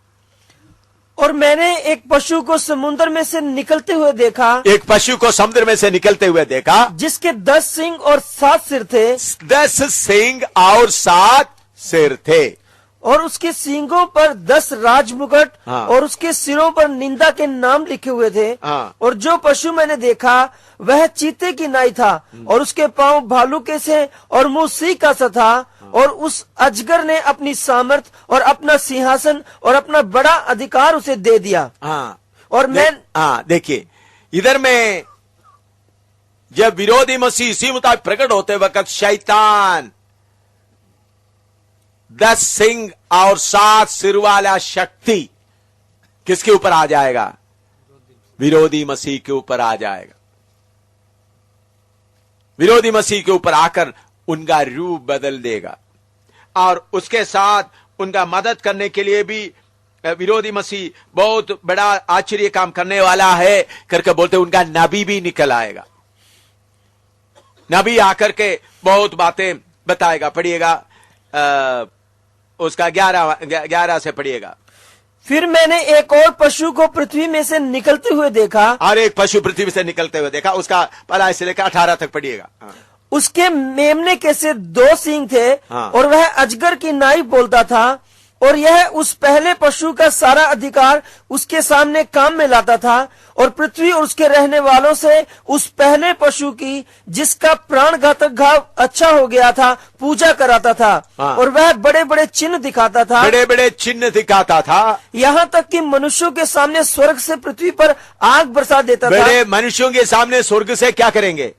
[SPEAKER 2] और मैंने एक पशु को समुद्र में से निकलते हुए देखा,
[SPEAKER 1] एक पशु को समुद्र में से निकलते हुए देखा,
[SPEAKER 2] जिसके 10 सींग और 7 सिर थे।
[SPEAKER 1] 10 सींग और 7 सिर थे।
[SPEAKER 2] और उसके सींगों पर 10 राजमुकुट,
[SPEAKER 1] हाँ।
[SPEAKER 2] और उसके सिरों पर निंदा के नाम लिखे हुए थे।
[SPEAKER 1] हाँ।
[SPEAKER 2] और जो पशु मैंने देखा वह चीते की नाई था, और उसके पांव भालू के से और मुंह सिंह का सा था। और उस अजगर ने अपनी सामर्थ और अपना सिंहासन और अपना बड़ा अधिकार उसे दे दिया।
[SPEAKER 1] हाँ।
[SPEAKER 2] और मैं
[SPEAKER 1] देखिए इधर में जब विरोधी मसीह इसी मुताबिक प्रकट होते वक्त शैतान 10 सिंह और 7 सिर वाला शक्ति किसके ऊपर आ जाएगा? विरोधी मसीह के ऊपर आ जाएगा। विरोधी मसीह के ऊपर आकर उनका रूप बदल देगा, और उसके साथ उनका मदद करने के लिए भी विरोधी मसीह बहुत बड़ा आश्चर्य काम करने वाला है करके बोलते उनका नबी भी निकल आएगा। नबी आकर के बहुत बातें बताएगा। पढ़िएगा उसका 11 से पढ़िएगा।
[SPEAKER 2] फिर मैंने एक और पशु को पृथ्वी में से निकलते हुए देखा,
[SPEAKER 1] और एक पशु पृथ्वी से निकलते हुए देखा। उसका पहला से लेकर 18 तक पढ़िएगा।
[SPEAKER 2] उसके मेमने के से 2 सींग थे
[SPEAKER 1] हाँ।
[SPEAKER 2] और वह अजगर की नाई बोलता था, और यह उस पहले पशु का सारा अधिकार उसके सामने काम में लाता था, और पृथ्वी और उसके रहने वालों से उस पहले पशु की, जिसका प्राण घातक घाव अच्छा हो गया था, पूजा कराता था।
[SPEAKER 1] हाँ।
[SPEAKER 2] और वह बड़े बड़े चिन्ह दिखाता था,
[SPEAKER 1] बड़े बड़े चिन्ह दिखाता था,
[SPEAKER 2] यहाँ तक कि मनुष्यों के सामने स्वर्ग से पृथ्वी पर आग बरसा देता था।
[SPEAKER 1] बड़े मनुष्यों के सामने स्वर्ग से क्या करेंगे?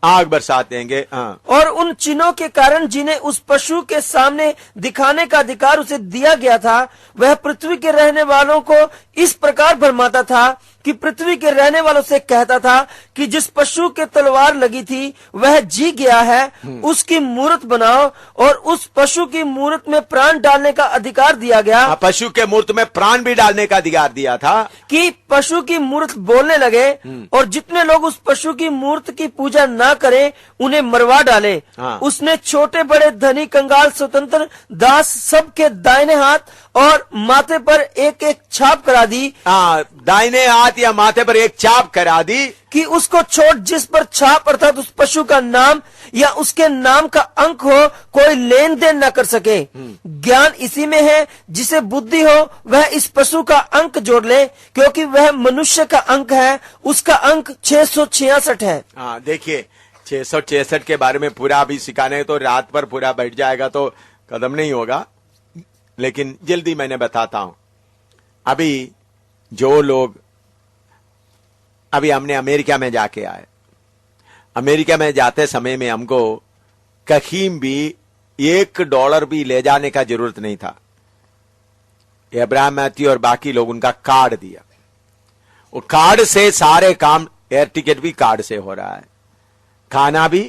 [SPEAKER 1] आग बरसात देंगे। हाँ।
[SPEAKER 2] और उन चिन्हों के कारण जिन्हें उस पशु के सामने दिखाने का अधिकार उसे दिया गया था, वह पृथ्वी के रहने वालों को इस प्रकार भरमाता था कि पृथ्वी के रहने वालों से कहता था कि जिस पशु के तलवार लगी थी वह जी गया है, उसकी मूर्त बनाओ, और उस पशु की मूर्त में प्राण डालने का अधिकार दिया गया।
[SPEAKER 1] पशु के मूर्त में प्राण भी डालने का अधिकार दिया था
[SPEAKER 2] कि पशु की मूर्त बोलने लगे, और जितने लोग उस पशु की मूर्त की पूजा ना करें उन्हें मरवा डाले।
[SPEAKER 1] हाँ।
[SPEAKER 2] उसने छोटे बड़े धनी कंगाल स्वतंत्र दास सबके दाहिने हाथ और माथे पर एक एक छाप करा दी।
[SPEAKER 1] हाँ, दाहिने हाथ या माथे पर एक छाप करा दी
[SPEAKER 2] कि उसको छोड़ जिस पर छाप अर्थात उस पशु का नाम या उसके नाम का अंक हो, कोई लेन देन न कर सके। ज्ञान इसी में है, जिसे बुद्धि हो वह इस पशु का अंक जोड़ ले, क्योंकि वह मनुष्य का अंक है। उसका अंक 666 है।
[SPEAKER 1] हाँ, देखिए 666 के बारे में पूरा अभी सिखाने तो रात पर पूरा बैठ जाएगा तो कदम नहीं होगा, लेकिन जल्दी मैंने बताता हूं। अभी जो लोग, अभी हमने अमेरिका में जाके आए, अमेरिका में जाते समय में हमको कहीं भी $1 भी ले जाने का जरूरत नहीं था। अब्राहम मैथ्यू और बाकी लोग उनका कार्ड दिया, वो कार्ड से सारे काम, एयर टिकट भी कार्ड से हो रहा है, खाना भी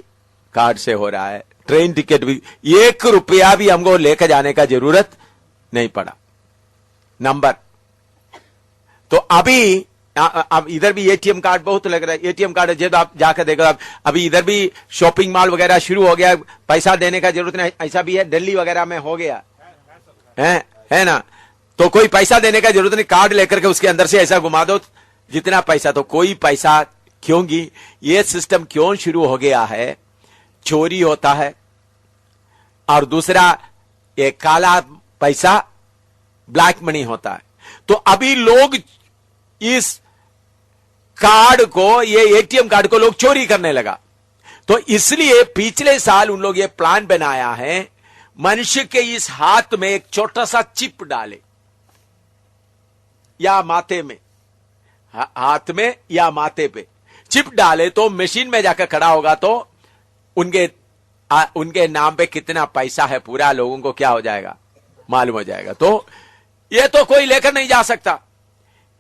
[SPEAKER 1] कार्ड से हो रहा है, ट्रेन टिकट भी, $1 भी हमको लेकर जाने का जरूरत नहीं पड़ा। नंबर तो अभी अब इधर भी एटीएम कार्ड बहुत लग रहा है, एटीएम कार्ड जब आप जाकर देखो, अभी इधर भी शॉपिंग मॉल वगैरह शुरू हो गया, पैसा देने का जरूरत नहीं, ऐसा भी है दिल्ली वगैरह में हो गया है ना। तो कोई पैसा देने का जरूरत नहीं, कार्ड लेकर के उसके अंदर से ऐसा घुमा दो जितना पैसा, तो कोई पैसा क्योंकि ये सिस्टम क्यों शुरू हो गया है, चोरी होता है, और दूसरा ये काला पैसा ब्लैक मनी होता है। तो अभी लोग इस कार्ड को, ये एटीएम कार्ड को लोग चोरी करने लगा, तो इसलिए पिछले साल उन लोग ये प्लान बनाया है, मनुष्य के इस हाथ में एक छोटा सा चिप डाले या माथे में, हाथ में या माथे पे चिप डाले, तो मशीन में जाकर खड़ा होगा तो उनके नाम पे कितना पैसा है पूरा लोगों को क्या हो जाएगा, मालूम हो जाएगा। तो ये तो कोई लेकर नहीं जा सकता।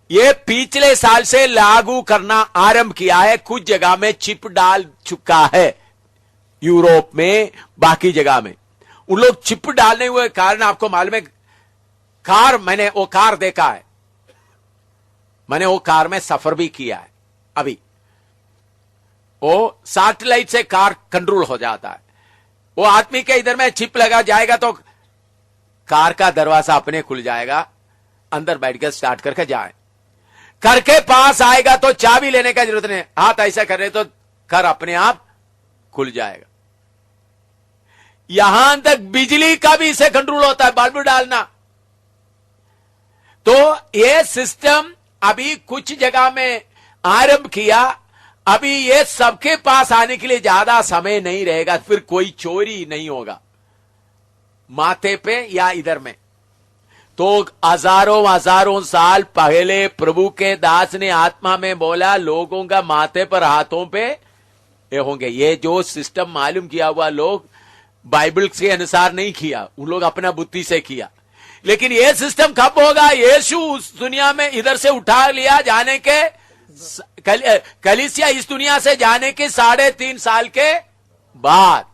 [SPEAKER 1] ये पिछले साल से लागू करना आरंभ किया है, कुछ जगह में चिप डाल चुका है, यूरोप में, बाकी जगह में उन लोग चिप डालने हुए कारण आपको मालूम है, कार, मैंने वो कार देखा है, मैंने वो कार में सफर भी किया है। अभी वो सैटेलाइट से कार कंट्रोल हो जाता है, वो आदमी के इधर में चिप लगा जाएगा तो कार का दरवाजा अपने खुल जाएगा, अंदर बैठकर स्टार्ट करके जाए, घर के पास आएगा तो चाबी लेने का जरूरत नहीं, हाथ ऐसा कर रहे तो घर अपने आप खुल जाएगा। यहां तक बिजली का भी इसे कंट्रोल होता है, बल्ब डालना। तो यह सिस्टम अभी कुछ जगह में आरंभ किया, अभी ये सबके पास आने के लिए ज्यादा समय नहीं रहेगा, फिर कोई चोरी नहीं होगा माथे पे या इधर में। तो हजारों साल पहले प्रभु के दास ने आत्मा में बोला, लोगों का माथे पर हाथों पे ये होंगे। ये जो सिस्टम मालूम किया हुआ लोग बाइबल के अनुसार नहीं किया, उन लोग अपना बुद्धि से किया। लेकिन ये सिस्टम कब होगा? यीशु उस दुनिया में इधर से उठा लिया जाने के, कलीसिया इस दुनिया से जाने के 3.5 साल के बाद।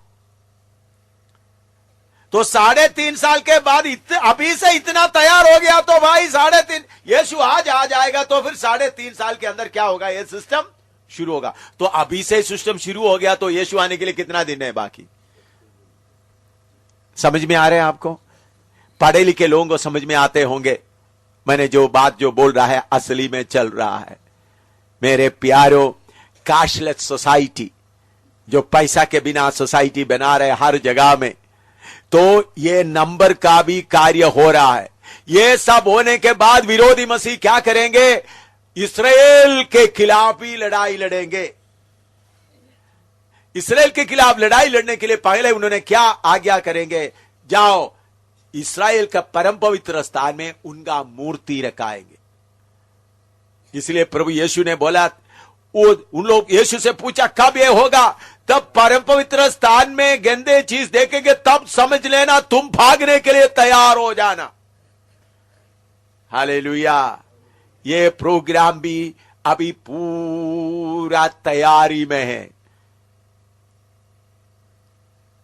[SPEAKER 1] तो 3.5 साल के बाद अभी से इतना तैयार हो गया तो भाई 3.5, यीशु आज आ जाएगा तो फिर 3.5 साल के अंदर क्या होगा? ये सिस्टम शुरू होगा। तो अभी से सिस्टम शुरू हो गया तो यीशु आने के लिए कितना दिन है बाकी? समझ में आ रहे हैं आपको? पढ़े लिखे लोगों को समझ में आते होंगे मैंने जो बात जो बोल रहा है असली में चल रहा है। मेरे प्यारो, कैशलेस सोसाइटी जो पैसा के बिना सोसाइटी बना रहे हर जगह में, तो ये नंबर का भी कार्य हो रहा है। ये सब होने के बाद विरोधी मसीह क्या करेंगे? इस्राएल के खिलाफ ही लड़ाई लड़ेंगे। इस्राएल के खिलाफ लड़ाई लड़ने के लिए पहले उन्होंने क्या आज्ञा करेंगे? जाओ इस्राएल का परम पवित्र स्थान में उनका मूर्ति रखाएंगे। इसलिए प्रभु यीशु ने बोला, उन लोग यीशु से पूछा कब ये होगा? तब परम पवित्र स्थान में गंदे चीज देखेंगे तब समझ लेना, तुम भागने के लिए तैयार हो जाना। हालेलुया। ये प्रोग्राम भी अभी पूरा तैयारी में है।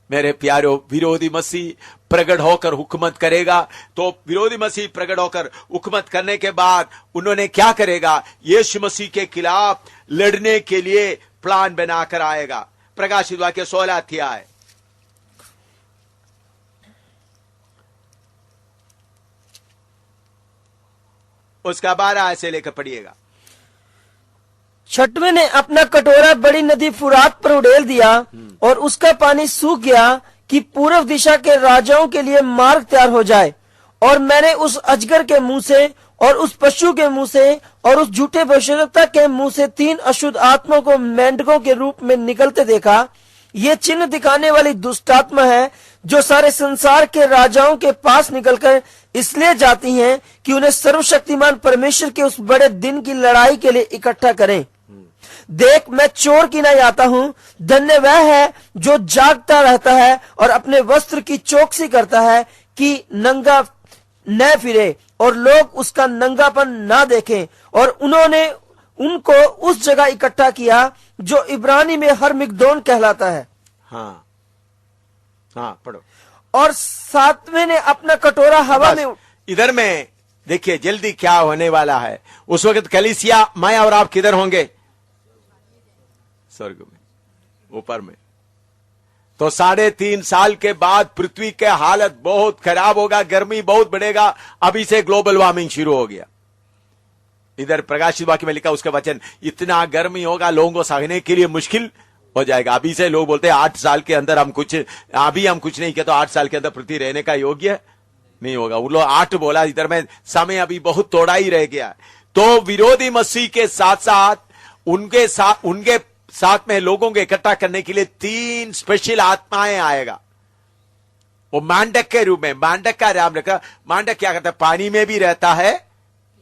[SPEAKER 1] मेरे प्यारों, विरोधी मसीह प्रकट होकर हुकूमत करेगा, तो विरोधी मसीह प्रकट होकर हुकूमत करने के बाद उन्होंने क्या करेगा? यीशु मसीह के खिलाफ लड़ने के लिए प्लान बनाकर आएगा। प्रकाशित वाक्य 16 अध्याय उसका 12 से लेकर पढ़िएगा।
[SPEAKER 2] छठवें ने अपना कटोरा बड़ी नदी फुरात पर उड़ेल दिया और उसका पानी सूख गया कि पूर्व दिशा के राजाओं के लिए मार्ग तैयार हो जाए। और मैंने उस अजगर के मुंह से और उस पशु के मुंह से और उस झूठे भविष्यवक्ता के मुंह से 3 अशुद्ध आत्माओं को मेंढकों के रूप में निकलते देखा। ये चिन्ह दिखाने वाली दुष्ट आत्मा है जो सारे संसार के राजाओं के पास निकलकर इसलिए जाती हैं कि उन्हें सर्वशक्तिमान परमेश्वर के उस बड़े दिन की लड़ाई के लिए इकट्ठा करें। देख, मैं चोर की नहीं आता हूँ। धन्य वह है जो जागता रहता है और अपने वस्त्र की चौकसी करता है कि नंगा न फिरे और लोग उसका नंगापन ना देखें। और उन्होंने उनको उस जगह इकट्ठा किया जो इब्रानी में हरमिगदोन कहलाता है।
[SPEAKER 1] हाँ हाँ, पढ़ो।
[SPEAKER 2] और 7वें ने अपना कटोरा हवा में।
[SPEAKER 1] इधर में देखिए जल्दी क्या होने वाला है। उस वक्त कलीसिया, मैं और आप किधर होंगे? स्वर्ग में, ऊपर में। तो 3.5 साल के बाद पृथ्वी के हालत बहुत खराब होगा, गर्मी बहुत बढ़ेगा। अभी से ग्लोबल वार्मिंग शुरू हो गया। इधर प्रकाशित वाक्य में लिखा उसका वचन, इतना गर्मी होगा लोगों को सहने के लिए मुश्किल हो जाएगा। अभी से लोग बोलते हैं 8 साल के अंदर हम कुछ नहीं किया तो 8 साल के अंदर पृथ्वी रहने का योग्य नहीं होगा। वो लोग 8 बोला, इधर में समय अभी बहुत थोड़ा ही रह गया। तो विरोधी मसीह के साथ साथ उनके साथ में लोगों को इकट्ठा करने के लिए 3 स्पेशल आत्माएं आएगा। वो मांडक के रूप में, मांडक का नाम रखा। मांडक क्या करता है? पानी में भी रहता है,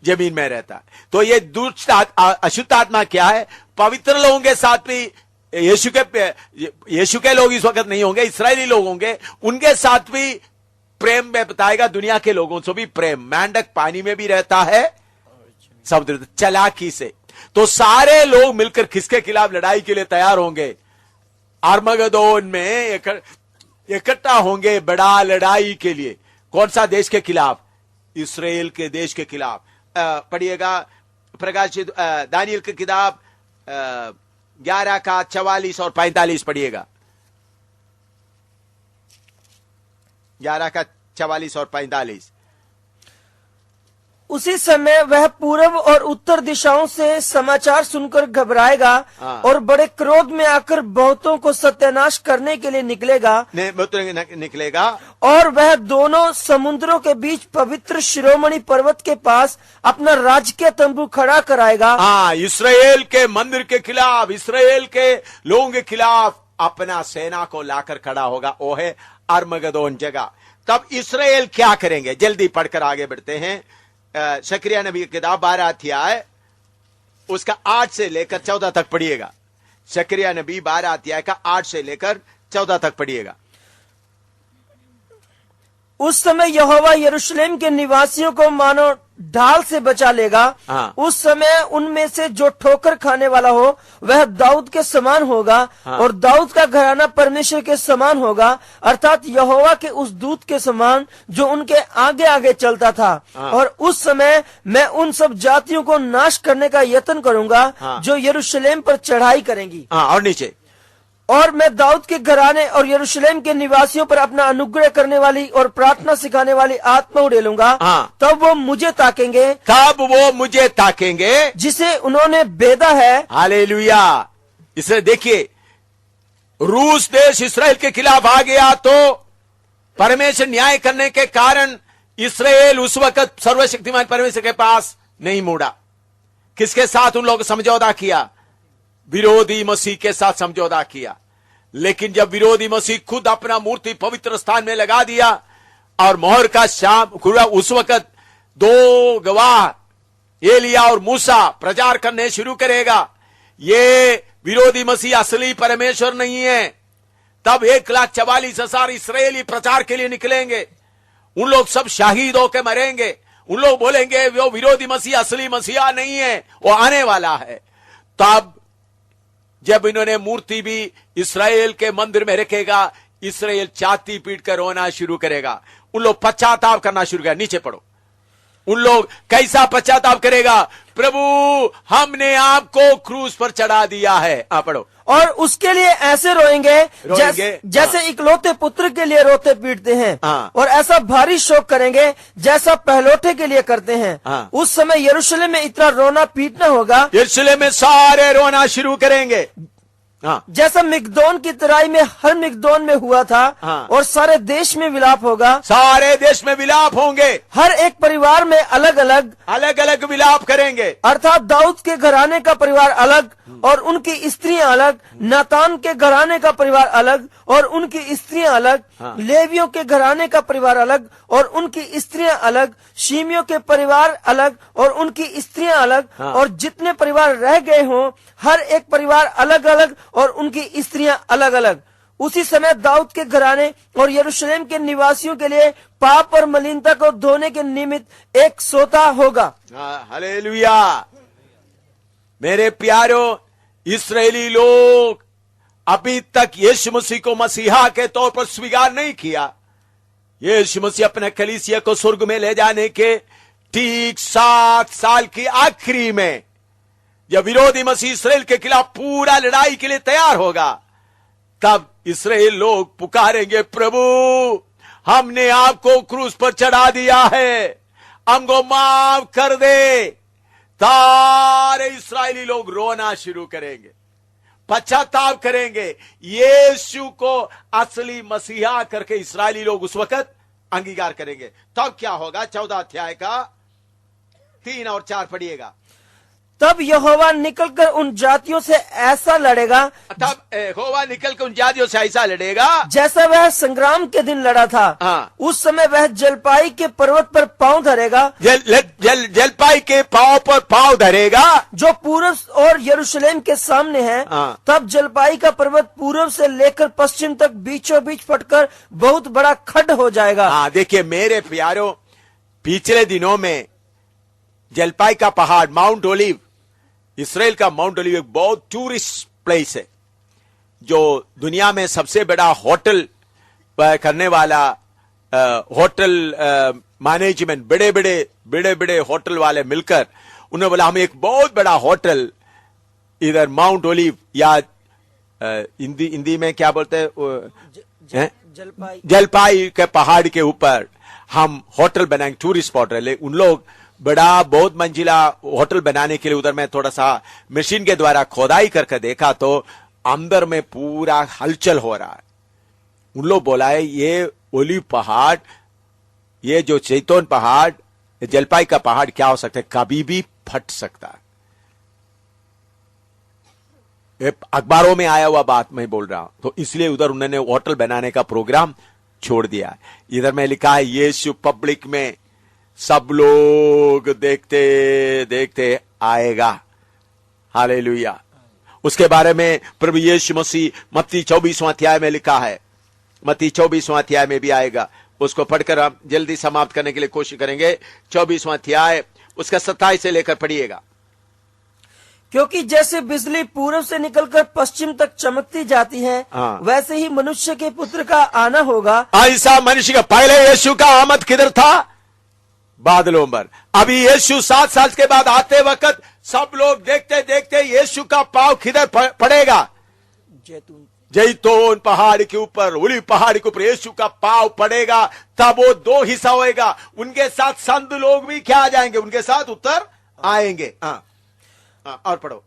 [SPEAKER 1] जमीन में रहता है। तो ये दुष्ट अशुद्ध आत्मा क्या है? पवित्र लोगों के साथ भी यीशु के लोग इस वक्त नहीं होंगे, इस्राएली लोग होंगे, उनके साथ भी प्रेम में बताएगा। दुनिया के लोगों से भी प्रेम। मेंढक पानी में भी रहता है, समुद्र चालाकी से। तो सारे लोग मिलकर किसके खिलाफ लड़ाई के लिए तैयार होंगे? आर्मगदोन में इकट्ठा होंगे बड़ा लड़ाई के लिए। कौन सा देश के खिलाफ? इस्राएल के देश के खिलाफ। पढ़िएगा प्रकाशित दानियल की किताब 11 का 44 और 45 पढ़िएगा। 11 का 44 और 45।
[SPEAKER 2] उसी समय वह पूर्व और उत्तर दिशाओं से समाचार सुनकर घबराएगा और बड़े क्रोध में आकर बहुतों को सत्यानाश करने के लिए निकलेगा। और वह दोनों समुद्रों के बीच पवित्र शिरोमणि पर्वत के पास अपना राजकीय तंबू खड़ा कराएगा।
[SPEAKER 1] हाँ, इस्राएल के मंदिर के खिलाफ, इस्राएल के लोगों के खिलाफ अपना सेना को लाकर खड़ा होगा। वो है आर्मगदोन जगह। तब इस्राएल क्या करेंगे? जल्दी पढ़कर आगे बढ़ते हैं। शकरिया नबी की किताब 12 अध्याय उसका 8 से लेकर 14 तक पढ़िएगा। शकरिया नबी 12 अध्याय का 8 से लेकर 14 तक पढ़िएगा।
[SPEAKER 2] उस समय यहोवा यरूशलेम के निवासियों को मानो ढाल से बचा लेगा।
[SPEAKER 1] हाँ।
[SPEAKER 2] उस समय उनमें से जो ठोकर खाने वाला हो वह दाऊद के समान होगा। हाँ। और दाऊद का घराना परमेश्वर के समान होगा, अर्थात यहोवा के उस दूत के समान जो उनके आगे आगे चलता था। हाँ। और उस समय मैं उन सब जातियों को नाश करने का यत्न करूंगा। हाँ। जो यरूशलेम पर चढ़ाई करेंगी।
[SPEAKER 1] हाँ, और नीचे,
[SPEAKER 2] और मैं दाऊद के घराने और यरूशलेम के निवासियों पर अपना अनुग्रह करने वाली और प्रार्थना सिखाने वाली आत्मा उड़ेलूंगा।
[SPEAKER 1] हाँ।
[SPEAKER 2] तब वो मुझे ताकेंगे जिसे उन्होंने बेदा है।
[SPEAKER 1] हालेलुया। इसे देखिए, रूस देश इसराइल के खिलाफ आ गया तो परमेश्वर न्याय करने के कारण इसराइल उस वक्त सर्वशक्तिमान परमेश्वर के पास नहीं मुड़ा। किसके साथ उन लोगों समझौता किया? विरोधी मसीह के साथ समझौता किया। लेकिन जब विरोधी मसीह खुद अपना मूर्ति पवित्र स्थान में लगा दिया और मोहर का शाम खुला, उस वक्त दो गवाह एलिया और मूसा प्रचार करने शुरू करेगा, ये विरोधी मसीह असली परमेश्वर नहीं है। तब 1,44,000 इस्राएली प्रचार के लिए निकलेंगे। उन लोग सब शहीद होकर मरेंगे। उन लोग बोलेंगे वो विरोधी मसीह असली मसीहा नहीं है, वो आने वाला है। तब जब इन्होंने मूर्ति भी इस्राएल के मंदिर में रखेगा, इस्राएल छाती पीट कर रोना शुरू करेगा। उन लोग पश्चाताप करना शुरू करेगा। नीचे पढ़ो। उन लोग कैसा पश्चाताप करेगा? प्रभु हमने आपको क्रूस पर चढ़ा दिया है। पढ़ो।
[SPEAKER 2] और उसके लिए ऐसे रोएंगे जैसे इकलौते पुत्र के लिए रोते पीटते हैं। और ऐसा भारी शोक करेंगे जैसा पहलौठे के लिए करते हैं। उस समय यरूशलेम में इतना रोना पीटना होगा,
[SPEAKER 1] यरूशलेम में सारे रोना शुरू करेंगे।
[SPEAKER 2] जैसा मिगदोन की तराई में हर मिगदोन में हुआ था। और सारे देश में विलाप होगा।
[SPEAKER 1] सारे देश में विलाप होंगे।
[SPEAKER 2] हर एक परिवार में अलग अलग
[SPEAKER 1] विलाप करेंगे।
[SPEAKER 2] अर्थात दाऊद के घराने का परिवार अलग और उनकी स्त्रियां अलग, नातान के घराने का परिवार अलग और उनकी स्त्रियां अलग, लेवियों के घराने का परिवार अलग और उनकी स्त्रियां अलग, शिमियों के परिवार अलग और उनकी स्त्रियां अलग, और जितने परिवार रह गए हों हर एक परिवार अलग अलग और उनकी स्त्रियां अलग अलग। उसी समय दाऊद के घराने और यरूशलेम के निवासियों के लिए पाप और मलिनता को धोने के निमित्त एक सोता होगा।
[SPEAKER 1] हालेलुया। मेरे प्यारों, इस्राएली लोग अभी तक यीशु मसीह को मसीहा के तौर पर स्वीकार नहीं किया। यीशु मसीह अपने कलीसिया को स्वर्ग में ले जाने के ठीक 7 साल की आखिरी में जब विरोधी मसीह इस्राएल के खिलाफ पूरा लड़ाई के लिए तैयार होगा, तब इस्राएल लोग पुकारेंगे, प्रभु हमने आपको क्रूस पर चढ़ा दिया है, हमको माफ कर दे। सारे इस्राएली लोग रोना शुरू करेंगे, पश्चाताप करेंगे, यीशु को असली मसीहा करके इस्राएली लोग उस वक्त अंगीकार करेंगे। तब क्या होगा? 14 अध्याय का 3 और 4 पढ़िएगा।
[SPEAKER 2] तब यहोवा निकलकर उन जातियों से ऐसा लड़ेगा,
[SPEAKER 1] तब यहोवा निकलकर उन जातियों से ऐसा लड़ेगा
[SPEAKER 2] जैसा वह संग्राम के दिन लड़ा था। उस समय वह जलपाई के पर्वत पर पांव धरेगा,
[SPEAKER 1] जलपाई के पांव पर पांव धरेगा
[SPEAKER 2] जो पूर्व और यरूशलेम के सामने है। तब जलपाई का पर्वत पूर्व से लेकर पश्चिम तक बीचों बीच फटकर बहुत बड़ा खड्ड हो जाएगा।
[SPEAKER 1] देखिए मेरे प्यारों, पिछले दिनों में जलपाई का पहाड़, माउंट ओलिव, इसराइल का माउंट ओलिव एक बहुत टूरिस्ट प्लेस है, जो दुनिया में सबसे बड़ा होटल करने वाला होटल मैनेजमेंट, बड़े बड़े होटल वाले मिलकर उन्होंने बोला हम एक बहुत बड़ा होटल इधर माउंट ओलिव या हिंदी में क्या बोलते हैं, जलपाई के पहाड़ के ऊपर हम होटल बनाएंगे, टूरिस्ट स्पॉट है। उन लोग बड़ा बहुत मंजिला होटल बनाने के लिए उधर मैं थोड़ा सा मशीन के द्वारा खोदाई करके देखा तो अंदर में पूरा हलचल हो रहा है। उन लोग बोला है ये ओलिव पहाड़, ये जो चैतोन पहाड़, जलपाई का पहाड़ क्या हो सकता है, कभी भी फट सकता है। ये अखबारों में आया हुआ बात मैं बोल रहा हूं, तो इसलिए उधर उन्होंने होटल बनाने का प्रोग्राम छोड़ दिया। इधर में लिखा है यीशु पब्लिक में सब लोग देखते देखते आएगा। हालेलुया। उसके बारे में प्रभु यीशु मसीह मत्ती 24वां अध्याय में लिखा है, मत्ती 24वां अध्याय में भी आएगा। उसको पढ़कर हम जल्दी समाप्त करने के लिए कोशिश करेंगे। 24वां अध्याय उसका 27 से लेकर पढ़िएगा।
[SPEAKER 2] क्योंकि जैसे बिजली पूर्व से निकलकर पश्चिम तक चमकती जाती है, वैसे ही मनुष्य के पुत्र का आना होगा।
[SPEAKER 1] ऐसा मनुष्य का, पहले यीशु का आमद किधर था? बादलों पर। अभी यीशु 7 साल के बाद आते वक्त सब लोग देखते देखते यीशु का पांव किधर पड़ेगा? जैतून पहाड़ के ऊपर, ओलिव पहाड़ के ऊपर यीशु का पांव पड़ेगा। तब वो 2 हिस्सा होएगा। उनके साथ संत लोग भी क्या आ जाएंगे, उनके साथ उतर आएंगे। और पढ़ो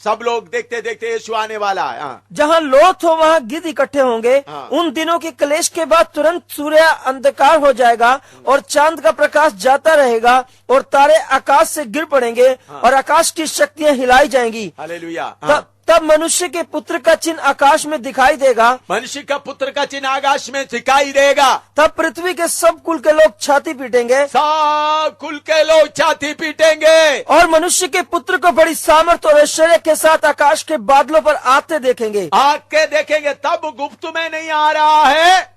[SPEAKER 1] सब लोग देखते देखते यीशु आने वाला है। हाँ।
[SPEAKER 2] जहाँ लोथ हो वहाँ गिद्ध इकट्ठे होंगे।
[SPEAKER 1] हाँ।
[SPEAKER 2] उन दिनों के क्लेश के बाद तुरंत सूर्य अंधकार हो जाएगा और चांद का प्रकाश जाता रहेगा और तारे आकाश से गिर पड़ेंगे।
[SPEAKER 1] हाँ।
[SPEAKER 2] और आकाश की शक्तियाँ हिलाई जाएंगी।
[SPEAKER 1] हालेलुया।
[SPEAKER 2] तब मनुष्य के पुत्र का चिन्ह आकाश में दिखाई देगा।
[SPEAKER 1] मनुष्य का पुत्र का चिन्ह आकाश में दिखाई देगा।
[SPEAKER 2] तब पृथ्वी के सब कुल के लोग छाती पीटेंगे।
[SPEAKER 1] सब कुल के लोग छाती पीटेंगे
[SPEAKER 2] और मनुष्य के पुत्र को बड़ी सामर्थ और ऐश्वर्य के साथ आकाश के बादलों पर आते देखेंगे।
[SPEAKER 1] आके देखेंगे। तब गुप्त में नहीं आ रहा है,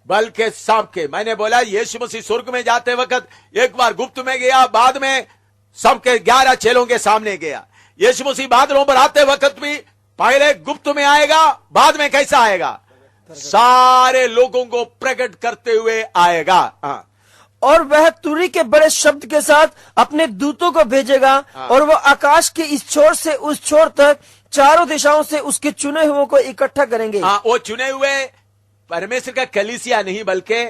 [SPEAKER 1] बल्कि सबके। मैंने बोला यीशु मसीह स्वर्ग में जाते वक्त एक बार गुप्त में गया, बाद में सबके 11 चेलों के सामने गया। यीशु मसीह बादलों पर आते वक्त भी पहले गुप्त में आएगा, बाद में कैसा आएगा? सारे लोगों को प्रकट करते हुए आएगा।
[SPEAKER 2] और वह तुरी के बड़े शब्द के साथ अपने दूतों को भेजेगा। और वह आकाश के इस छोर से उस छोर तक चारों दिशाओं से उसके चुने हुओं को इकट्ठा करेंगे।
[SPEAKER 1] वो चुने हुए परमेश्वर का कलीसिया नहीं, बल्कि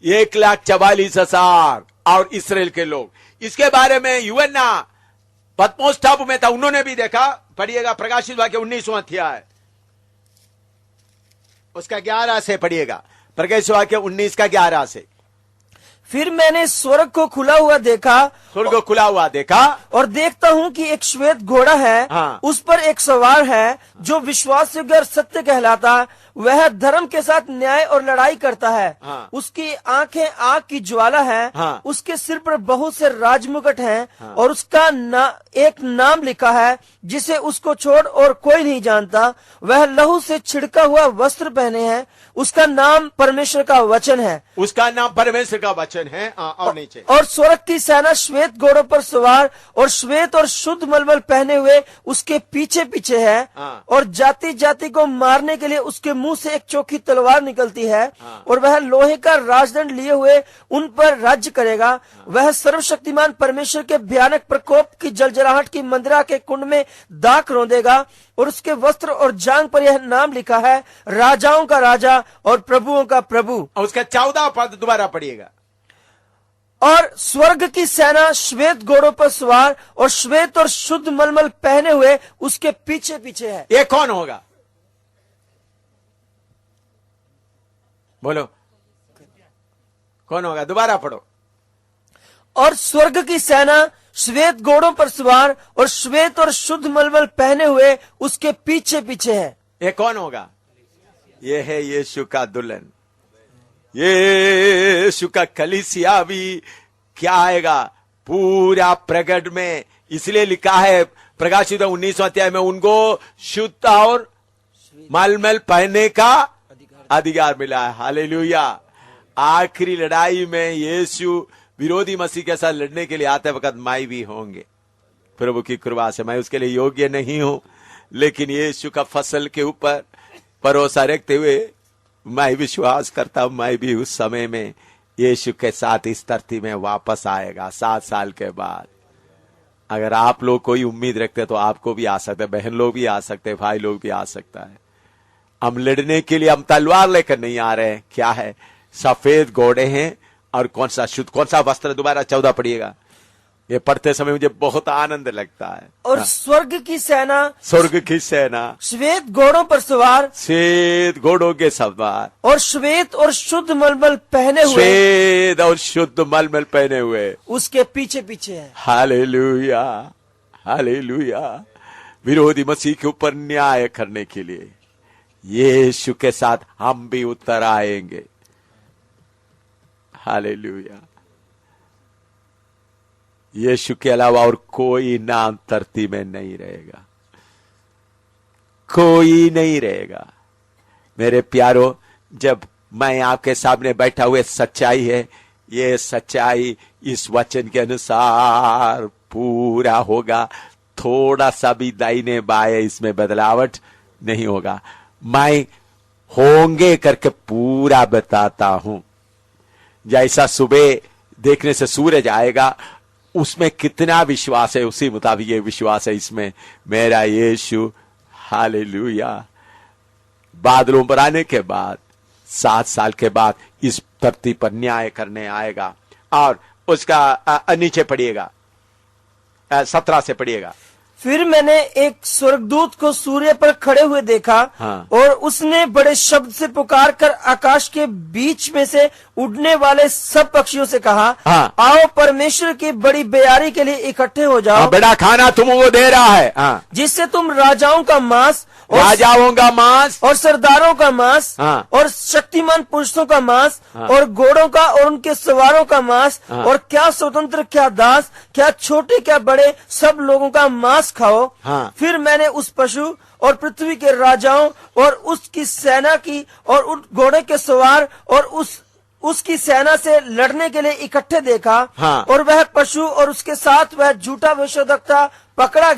[SPEAKER 1] 1,44,000 और इस्राएल के लोग। इसके बारे में यूहन्ना पतमोस टापू में था, उन्होंने भी देखा। पढ़िएगा प्रकाशित वाक्य 19वां अध्याय, उसका 11 से पढ़िएगा। प्रकाशित वाक्य 19 का 11 से।
[SPEAKER 2] फिर मैंने स्वर्ग को खुला हुआ देखा।
[SPEAKER 1] स्वर्ग को खुला हुआ देखा
[SPEAKER 2] और देखता हूँ कि एक श्वेत घोड़ा है।
[SPEAKER 1] हाँ।
[SPEAKER 2] उस पर एक सवार है जो विश्वास योग्य और सत्य कहलाता। वह धर्म के साथ न्याय और लड़ाई करता है।
[SPEAKER 1] हाँ।
[SPEAKER 2] उसकी आंखें आग की ज्वाला है।
[SPEAKER 1] हाँ।
[SPEAKER 2] उसके सिर पर बहुत से राजमुकुट हैं।
[SPEAKER 1] हाँ।
[SPEAKER 2] और उसका एक नाम लिखा है जिसे उसको छोड़ और कोई नहीं जानता। वह लहू से छिड़का हुआ वस्त्र पहने हैं। उसका नाम परमेश्वर का वचन है।
[SPEAKER 1] उसका नाम परमेश्वर का वचन है। और नीचे,
[SPEAKER 2] और स्वर्ग की सेना श्वेत घोड़ों पर सवार और श्वेत और शुद्ध मलमल पहने हुए उसके पीछे पीछे है।
[SPEAKER 1] हाँ।
[SPEAKER 2] और जाति जाति को मारने के लिए उसके मुंह से एक चोखी तलवार निकलती है।
[SPEAKER 1] हाँ।
[SPEAKER 2] और वह लोहे का राजदंड लिए हुए उन पर राज्य करेगा। वह सर्वशक्तिमान परमेश्वर के भयानक प्रकोप की जलजलाहट की मंदिरा के कुंड में दाख रौंदेगा। और उसके वस्त्र और जांग पर यह नाम लिखा है, राजाओं का राजा और प्रभुओं का प्रभु।
[SPEAKER 1] और उसका 14 पद दोबारा पढ़िएगा।
[SPEAKER 2] और स्वर्ग की सेना श्वेत घोड़ों पर सवार और श्वेत और शुद्ध मलमल पहने हुए उसके पीछे पीछे है।
[SPEAKER 1] ये कौन होगा? बोलो, कौन होगा? दोबारा पढ़ो।
[SPEAKER 2] और स्वर्ग की सेना श्वेत घोड़ों पर सवार और श्वेत और शुद्ध मलमल पहने हुए उसके पीछे पीछे है।
[SPEAKER 1] ये कौन होगा? ये है यीशु का दुल्हन, यीशु का कलीसिया भी क्या आएगा? पूरा प्रगट में। इसलिए लिखा है प्रकाशित 19वां अध्याय में, उनको शुद्ध और मलमल पहनने का अधिकार मिला है। हालेलुया। आखिरी लड़ाई में यीशु विरोधी मसीह के साथ लड़ने के लिए आते वक्त मैं भी होंगे। प्रभु की कृपा से मैं उसके लिए योग्य नहीं हूं, लेकिन यीशु का फसल के ऊपर भरोसा रखते हुए मैं विश्वास करता हूं, मैं भी उस समय में यीशु के साथ इस धरती में वापस आएगा 7 साल के बाद। अगर आप लोग कोई उम्मीद रखते तो आपको भी आ सकते, बहन लोग भी आ सकते, भाई लोग भी आ सकता है। हम लड़ने के लिए हम तलवार लेकर नहीं आ रहे हैं। क्या है? सफेद घोड़े हैं और कौन सा शुद्ध, कौन सा वस्त्र? दोबारा 14 पढ़िएगा। ये पढ़ते समय मुझे बहुत आनंद लगता है।
[SPEAKER 2] और स्वर्ग की सेना,
[SPEAKER 1] स्वर्ग की सेना
[SPEAKER 2] श्वेत घोड़ों पर सवार,
[SPEAKER 1] श्वेत घोड़ों के सवार
[SPEAKER 2] और श्वेत और शुद्ध मलमल पहने हुए,
[SPEAKER 1] श्वेत और शुद्ध मलमल पहने हुए
[SPEAKER 2] उसके पीछे पीछे है।
[SPEAKER 1] Hallelujah, hallelujah. विरोधी मसीह के ऊपर न्याय करने के लिए यीशु के साथ हम भी उतर आएंगे। हालेलुया। यीशु के अलावा और कोई नाम धरती में नहीं रहेगा, कोई नहीं रहेगा। मेरे प्यारो, जब मैं आपके सामने बैठा हुए सच्चाई है, ये सच्चाई इस वचन के अनुसार पूरा होगा। थोड़ा सा भी दाहिने बाएं इसमें बदलावट नहीं होगा। मैं होंगे करके पूरा बताता हूं। जैसा सुबह देखने से सूरज आएगा, उसमें कितना विश्वास है, उसी मुताबिक ये विश्वास है इसमें मेरा यीशु। हालेलुया। बादलों पर आने के बाद 7 साल के बाद इस धरती पर न्याय करने आएगा। और उसका नीचे पढ़िएगा, 17 से पढ़िएगा।
[SPEAKER 2] फिर मैंने एक स्वर्गदूत को सूर्य पर खड़े हुए देखा,
[SPEAKER 1] हाँ।
[SPEAKER 2] और उसने बड़े शब्द से पुकार कर आकाश के बीच में से उड़ने वाले सब पक्षियों से कहा,
[SPEAKER 1] हाँ।
[SPEAKER 2] आओ परमेश्वर की बड़ी बेयारी के लिए इकट्ठे हो जाओ,
[SPEAKER 1] बड़ा खाना तुमको दे रहा है। हाँ।
[SPEAKER 2] जिससे तुम राजाओं का मांस
[SPEAKER 1] राजाओं का मांस
[SPEAKER 2] और सरदारों का मांस,
[SPEAKER 1] हाँ।
[SPEAKER 2] और शक्तिमान पुरुषों का मांस,
[SPEAKER 1] हाँ।
[SPEAKER 2] और घोड़ों का और उनके सवारों का मांस,
[SPEAKER 1] हाँ।
[SPEAKER 2] और क्या स्वतंत्र क्या दास, क्या छोटे क्या बड़े, सब लोगों का मांस खाओ।
[SPEAKER 1] हाँ।
[SPEAKER 2] फिर मैंने उस पशु और पृथ्वी के राजाओं और उसकी सेना की और उन घोड़े के सवार और उसकी सेना से लड़ने के लिए इकट्ठे देखा।
[SPEAKER 1] हाँ।
[SPEAKER 2] और वह पशु और उसके साथ वह झूठा भविष्यद्वक्ता पकड़ा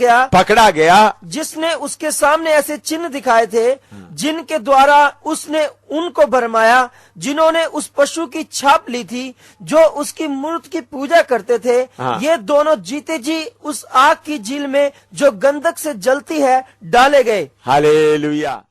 [SPEAKER 2] गया, जिसने उसके सामने ऐसे चिन्ह दिखाए थे जिनके द्वारा उसने उनको भरमाया जिन्होंने उस पशु की छाप ली थी, जो उसकी मूर्त की पूजा करते थे।
[SPEAKER 1] हाँ।
[SPEAKER 2] ये दोनों जीते जी उस आग की झील में जो गंधक से जलती है डाले गए।
[SPEAKER 1] हालेलुया।